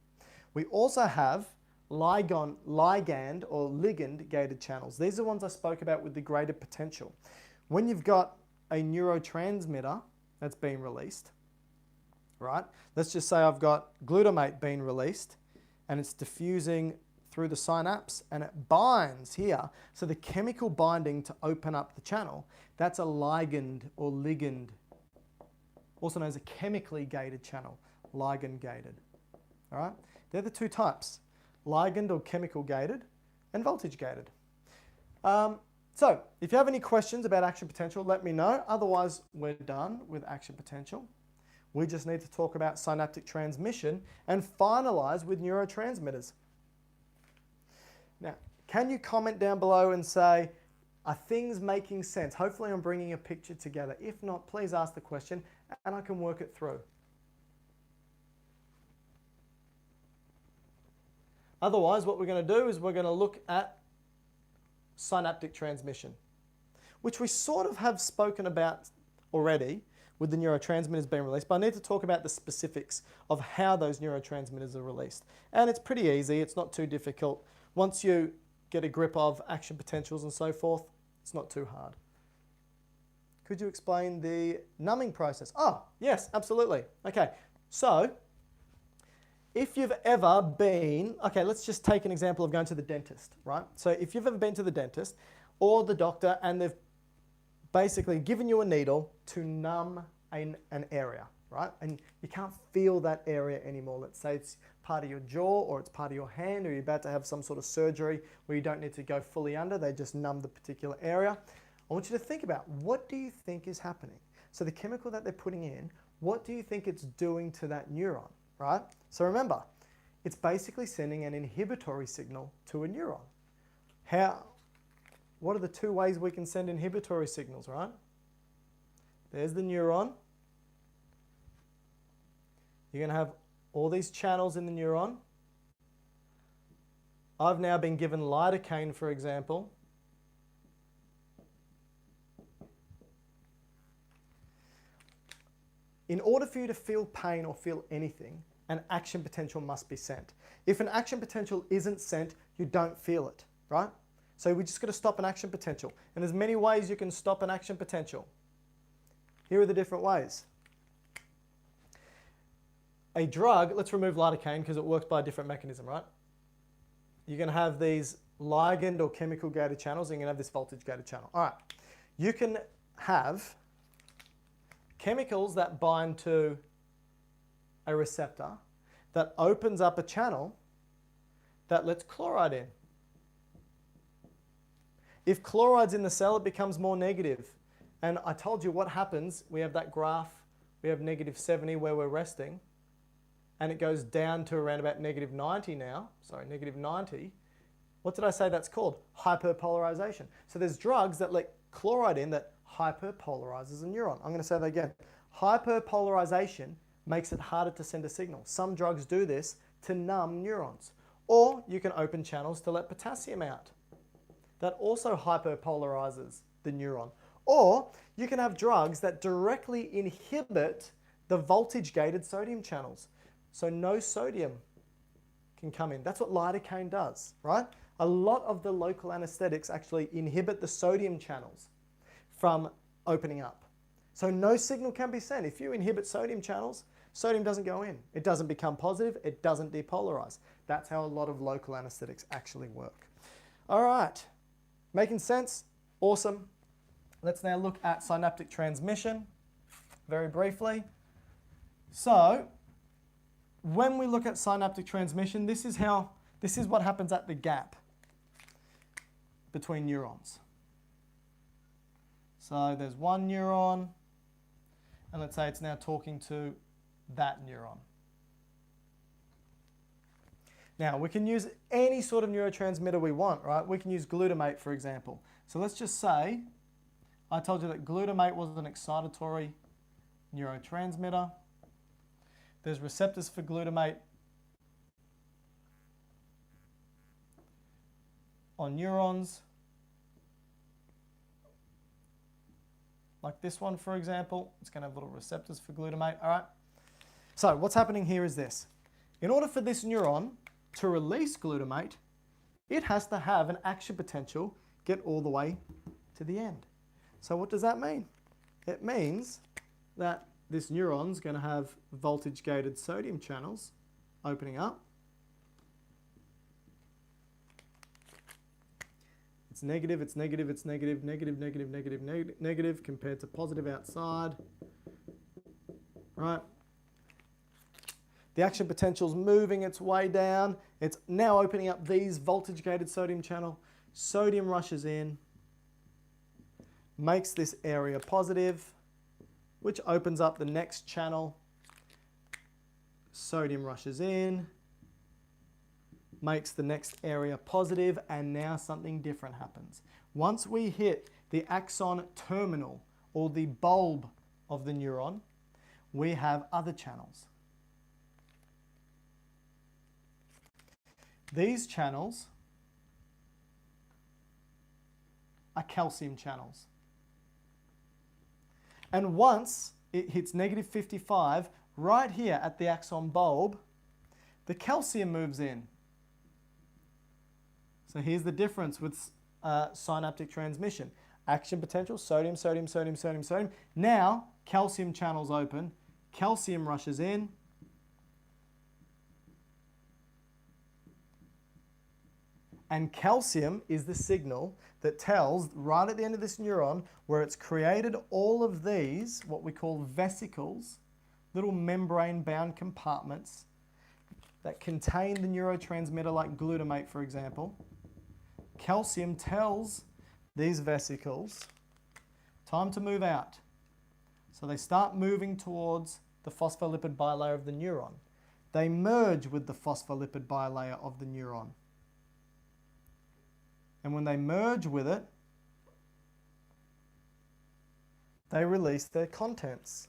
We also have ligand or ligand gated channels. These are the ones I spoke about with the graded potential. When you've got a neurotransmitter that's being released, right? Let's just say I've got glutamate being released and it's diffusing through the synapse and it binds here. So the chemical binding to open up the channel, that's a ligand or ligand, also known as a chemically gated channel, ligand gated, all right? They're the 2 types, ligand or chemical gated and voltage gated. So, if you have any questions about action potential, let me know. Otherwise, we're done with action potential. We just need to talk about synaptic transmission and finalize with neurotransmitters. Now, can you comment down below and say, are things making sense? Hopefully I'm bringing a picture together. If not, please ask the question and I can work it through. Otherwise, what we're going to do is we're going to look at synaptic transmission, which we sort of have spoken about already with the neurotransmitters being released, but I need to talk about the specifics of how those neurotransmitters are released. And it's pretty easy, it's not too difficult. Once you get a grip of action potentials and so forth, it's not too hard. Could you explain the numbing process? Oh, yes, absolutely. Okay, so if you've ever been, okay, let's just take an example of going to the dentist, right? So if you've ever been to the dentist or the doctor and they've basically given you a needle to numb an area, right? And you can't feel that area anymore. Let's say it's part of your jaw or it's part of your hand, or you're about to have some sort of surgery where you don't need to go fully under, they just numb the particular area. I want you to think about, what do you think is happening? So the chemical that they're putting in, what do you think it's doing to that neuron, right? So remember, it's basically sending an inhibitory signal to a neuron. What are the two ways we can send inhibitory signals, right? There's the neuron. You're going to have all these channels in the neuron. I've now been given lidocaine, for example. In order for you to feel pain or feel anything, an action potential must be sent. If an action potential isn't sent, you don't feel it, right? So we just got to stop an action potential. And there's many ways you can stop an action potential. Here are the different ways. A drug, let's remove lidocaine because it works by a different mechanism, right? You're going to have these ligand or chemical gated channels, and you're going to have this voltage gated channel. All right. You can have chemicals that bind to a receptor that opens up a channel that lets chloride in. If chloride's in the cell, it becomes more negative. And I told you what happens. We have that graph. We have -70 where we're resting. And it goes down to around about -90 now. Sorry, -90. What did I say that's called? Hyperpolarization. So there's drugs that let chloride in that hyperpolarizes a neuron. I'm going to say that again. Hyperpolarization makes it harder to send a signal. Some drugs do this to numb neurons. Or you can open channels to let potassium out. That also hyperpolarizes the neuron. Or you can have drugs that directly inhibit the voltage-gated sodium channels. So no sodium can come in. That's what lidocaine does, right? A lot of the local anesthetics actually inhibit the sodium channels from opening up. So no signal can be sent. If you inhibit sodium channels, sodium doesn't go in. It doesn't become positive. It doesn't depolarize. That's how a lot of local anesthetics actually work. All right. Making sense? Awesome. Let's now look at synaptic transmission very briefly. So when we look at synaptic transmission, this is what happens at the gap between neurons. So there's one neuron, and let's say it's now talking to that neuron. Now, we can use any sort of neurotransmitter we want, right? We can use glutamate, for example. So let's just say, I told you that glutamate was an excitatory neurotransmitter. There's receptors for glutamate on neurons. Like this one, for example, it's going to have little receptors for glutamate, all right? So what's happening here is this. In order for this neuron to release glutamate, it has to have an action potential get all the way to the end. So what does that mean? It means that this neuron's going to have voltage-gated sodium channels opening up. It's negative, it's negative, it's negative, negative, negative, negative, negative, negative compared to positive outside, right? The action potential's moving its way down. It's now opening up these voltage-gated sodium channel. Sodium rushes in, makes this area positive, which opens up the next channel. Sodium rushes in, makes the next area positive, and now something different happens. Once we hit the axon terminal, or the bulb of the neuron, we have other channels. These channels are calcium channels. And once it hits negative 55, right here at the axon bulb, the calcium moves in. So here's the difference with synaptic transmission. Action potential, sodium, sodium, sodium, sodium, sodium. Now, calcium channels open, calcium rushes in, and calcium is the signal that tells, right at the end of this neuron, where it's created all of these, what we call vesicles, little membrane-bound compartments that contain the neurotransmitter like glutamate, for example. Calcium tells these vesicles, time to move out. So they start moving towards the phospholipid bilayer of the neuron. They merge with the phospholipid bilayer of the neuron. And when they merge with it, they release their contents.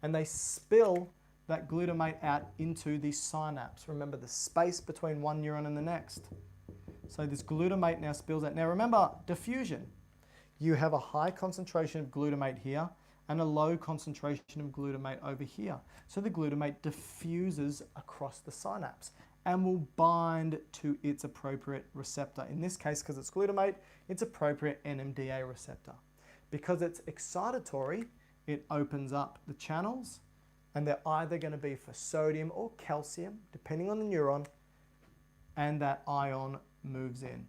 And they spill that glutamate out into the synapse. Remember, the space between one neuron and the next. So this glutamate now spills out. Now remember, diffusion. You have a high concentration of glutamate here and a low concentration of glutamate over here. So the glutamate diffuses across the synapse and will bind to its appropriate receptor. In this case, because it's glutamate, it's appropriate NMDA receptor. Because it's excitatory, it opens up the channels, and they're either going to be for sodium or calcium, depending on the neuron, and that ion moves in.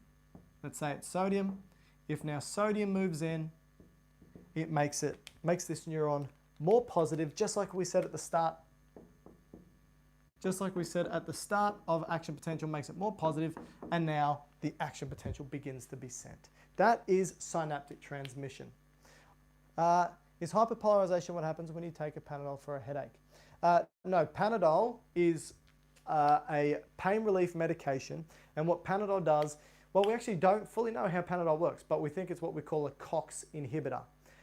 Let's say it's sodium. If now sodium moves in, it makes this neuron more positive, just like we said at the start. Just like we said at the start of action potential makes it more positive, and now the action potential begins to be sent. That is synaptic transmission. Is hyperpolarization what happens when you take a Panadol for a headache? No, Panadol is a pain relief medication, and what Panadol does, well, we actually don't fully know how Panadol works, but we think it's what we call a COX inhibitor.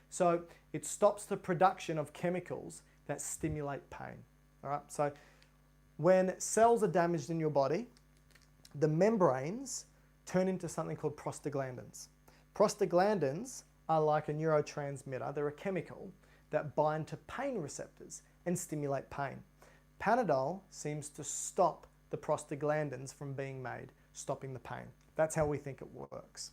So it stops the production of chemicals that stimulate pain. All right, so when cells are damaged in your body, the membranes turn into something called prostaglandins. Prostaglandins are like a neurotransmitter. They're a chemical that bind to pain receptors and stimulate pain. Panadol seems to stop the prostaglandins from being made, stopping the pain. That's how we think it works.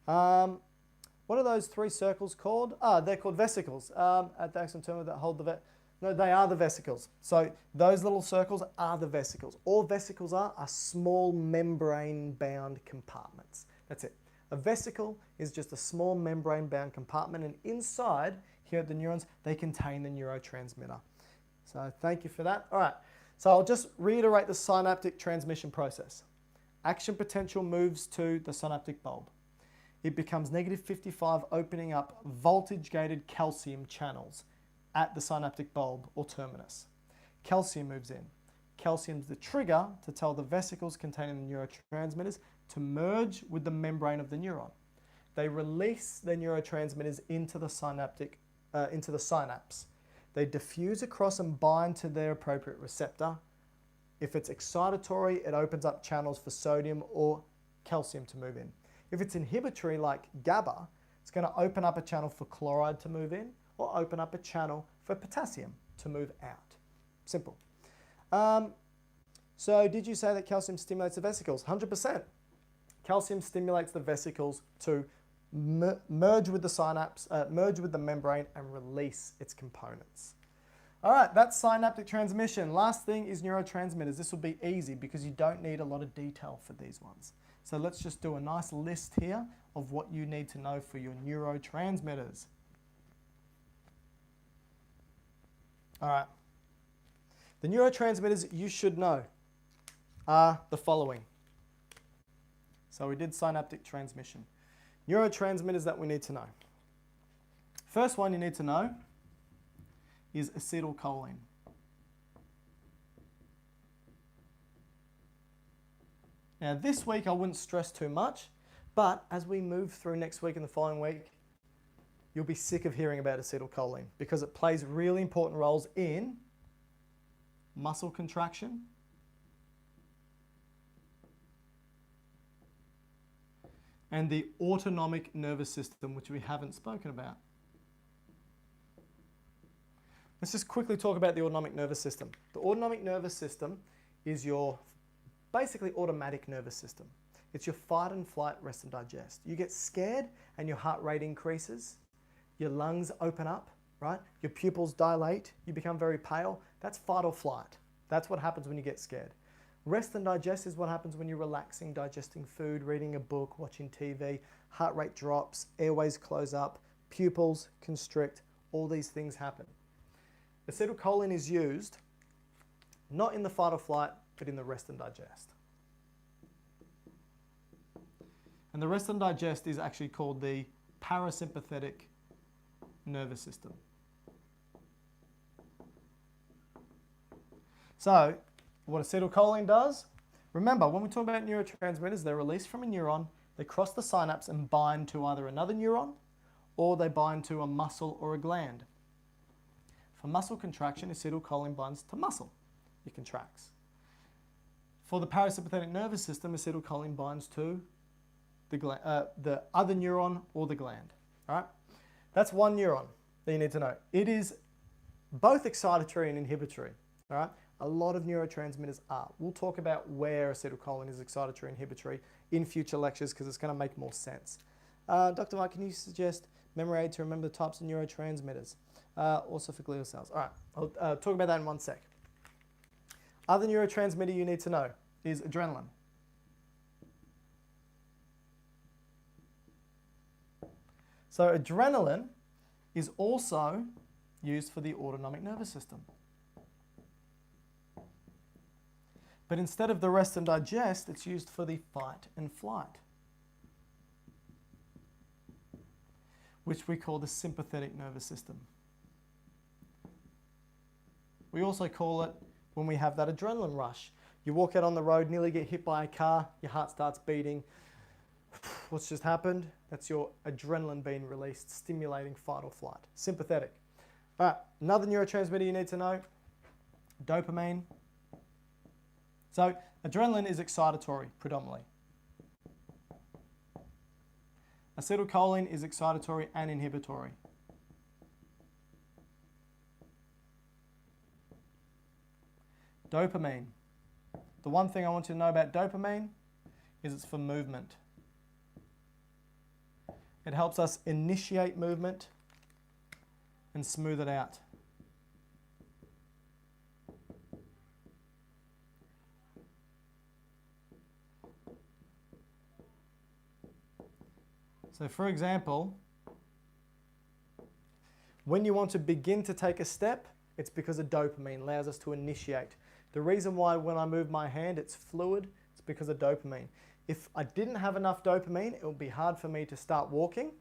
What are those three circles called? They're called vesicles. At the axon terminal that hold the no, they are the vesicles. So those little circles are the vesicles. All vesicles are small membrane-bound compartments. That's it. A vesicle is just a small membrane-bound compartment, and inside, here at the neurons, they contain the neurotransmitter. So thank you for that. All right, so I'll just reiterate the synaptic transmission process. Action potential moves to the synaptic bulb. It becomes negative 55, opening up voltage-gated calcium channels at the synaptic bulb or terminus. Calcium moves in. Calcium's the trigger to tell the vesicles containing the neurotransmitters to merge with the membrane of the neuron. They release their neurotransmitters into the synapse. They diffuse across and bind to their appropriate receptor. If it's excitatory, it opens up channels for sodium or calcium to move in. If it's inhibitory, like GABA, it's going to open up a channel for chloride to move in or open up a channel for potassium to move out. Simple. So did you say that calcium stimulates the vesicles? 100%. Calcium stimulates the vesicles to merge with the synapse, merge with the membrane, and release its components. All right, that's synaptic transmission. Last thing is neurotransmitters. This will be easy because you don't need a lot of detail for these ones. So let's just do a nice list here of what you need to know for your neurotransmitters. All right. The neurotransmitters you should know are the following. So we did synaptic transmission. Neurotransmitters that we need to know. First one you need to know is acetylcholine. Now this week I wouldn't stress too much, but as we move through next week and the following week, you'll be sick of hearing about acetylcholine because it plays really important roles in muscle contraction, and the autonomic nervous system, which we haven't spoken about. Let's just quickly talk about the autonomic nervous system. The autonomic nervous system is your basically automatic nervous system. It's your fight and flight, rest and digest. You get scared and your heart rate increases, your lungs open up, right? Your pupils dilate, you become very pale. That's fight or flight. That's what happens when you get scared. Rest and digest is what happens when you're relaxing, digesting food, reading a book, watching TV. Heart rate drops, airways close up, pupils constrict, all these things happen. Acetylcholine is used not in the fight or flight, but in the rest and digest. And the rest and digest is actually called the parasympathetic nervous system. So, what acetylcholine does, remember when we talk about neurotransmitters, they're released from a neuron, they cross the synapse and bind to either another neuron or they bind to a muscle or a gland. For muscle contraction, acetylcholine binds to muscle. It contracts. For the parasympathetic nervous system, acetylcholine binds to the other neuron or the gland. All right? That's one neuron that you need to know. It is both excitatory and inhibitory. All right? A lot of neurotransmitters are. We'll talk about where acetylcholine is excitatory and inhibitory in future lectures because it's going to make more sense. Dr. Mike, can you suggest memory aid to remember the types of neurotransmitters? Also for glial cells. All right, I'll talk about that in one sec. Other neurotransmitter you need to know is adrenaline. So adrenaline is also used for the autonomic nervous system. But instead of the rest and digest, it's used for the fight and flight, which we call the sympathetic nervous system. We also call it when we have that adrenaline rush. You walk out on the road, nearly get hit by a car, your heart starts beating. What's just happened? That's your adrenaline being released, stimulating fight or flight. Sympathetic. All right, another neurotransmitter you need to know, dopamine. So adrenaline is excitatory predominantly. Acetylcholine is excitatory and inhibitory. Dopamine. The one thing I want you to know about dopamine is it's for movement. It helps us initiate movement and smooth it out. So for example, when you want to begin to take a step, it's because of dopamine, allows us to initiate. The reason why when I move my hand it's fluid, it's because of dopamine. If I didn't have enough dopamine, it would be hard for me to start walking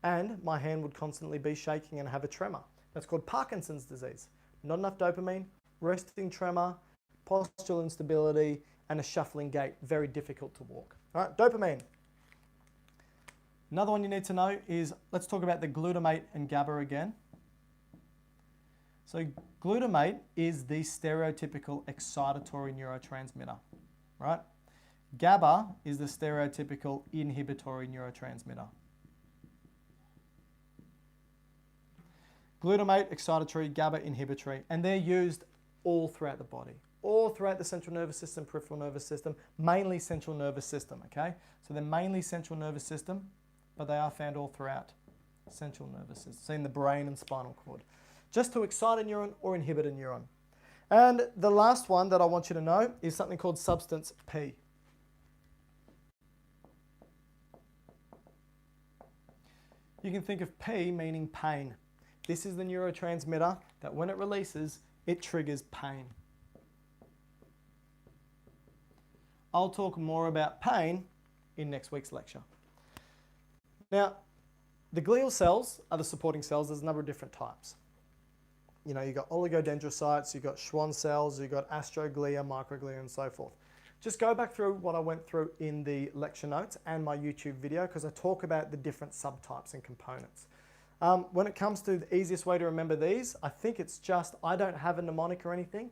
and my hand would constantly be shaking and have a tremor. That's called Parkinson's disease. Not enough dopamine, resting tremor, postural instability, and a shuffling gait. Very difficult to walk. All right, dopamine. Another one you need to know is, let's talk about the glutamate and GABA again. So glutamate is the stereotypical excitatory neurotransmitter, right? GABA is the stereotypical inhibitory neurotransmitter. Glutamate, excitatory, GABA, inhibitory, and they're used all throughout the body, all throughout the central nervous system, peripheral nervous system, mainly central nervous system, okay? So they're mainly central nervous system, but they are found all throughout central nervous system, so in the brain and spinal cord. Just to excite a neuron or inhibit a neuron. And the last one that I want you to know is something called substance P. You can think of P meaning pain. This is the neurotransmitter that when it releases, it triggers pain. I'll talk more about pain in next week's lecture. Now, the glial cells are the supporting cells. There's a number of different types. You know, you've got oligodendrocytes, you've got Schwann cells, you've got astroglia, microglia, and so forth. Just go back through what I went through in the lecture notes and my YouTube video because I talk about the different subtypes and components. When it comes to the easiest way to remember these, I think it's just, I don't have a mnemonic or anything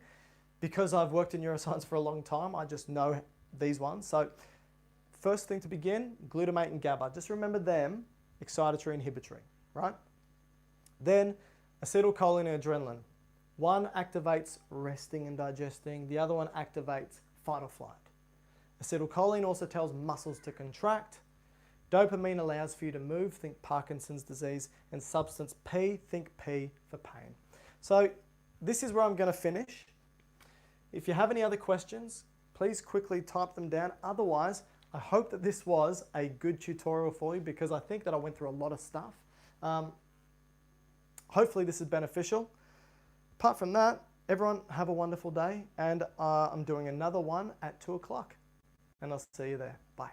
because I've worked in neuroscience for a long time. I just know these ones. So first thing to begin, glutamate and GABA. Just remember them, excitatory, inhibitory, right? Then acetylcholine and adrenaline. One activates resting and digesting. The other one activates fight or flight. Acetylcholine also tells muscles to contract. Dopamine allows for you to move, think Parkinson's disease. And substance P, think P for pain. So this is where I'm going to finish. If you have any other questions, please quickly type them down. Otherwise, I hope that this was a good tutorial for you because I think that I went through a lot of stuff. Hopefully this is beneficial. Apart from that, everyone have a wonderful day, and I'm doing another one at 2 o'clock, and I'll see you there. Bye.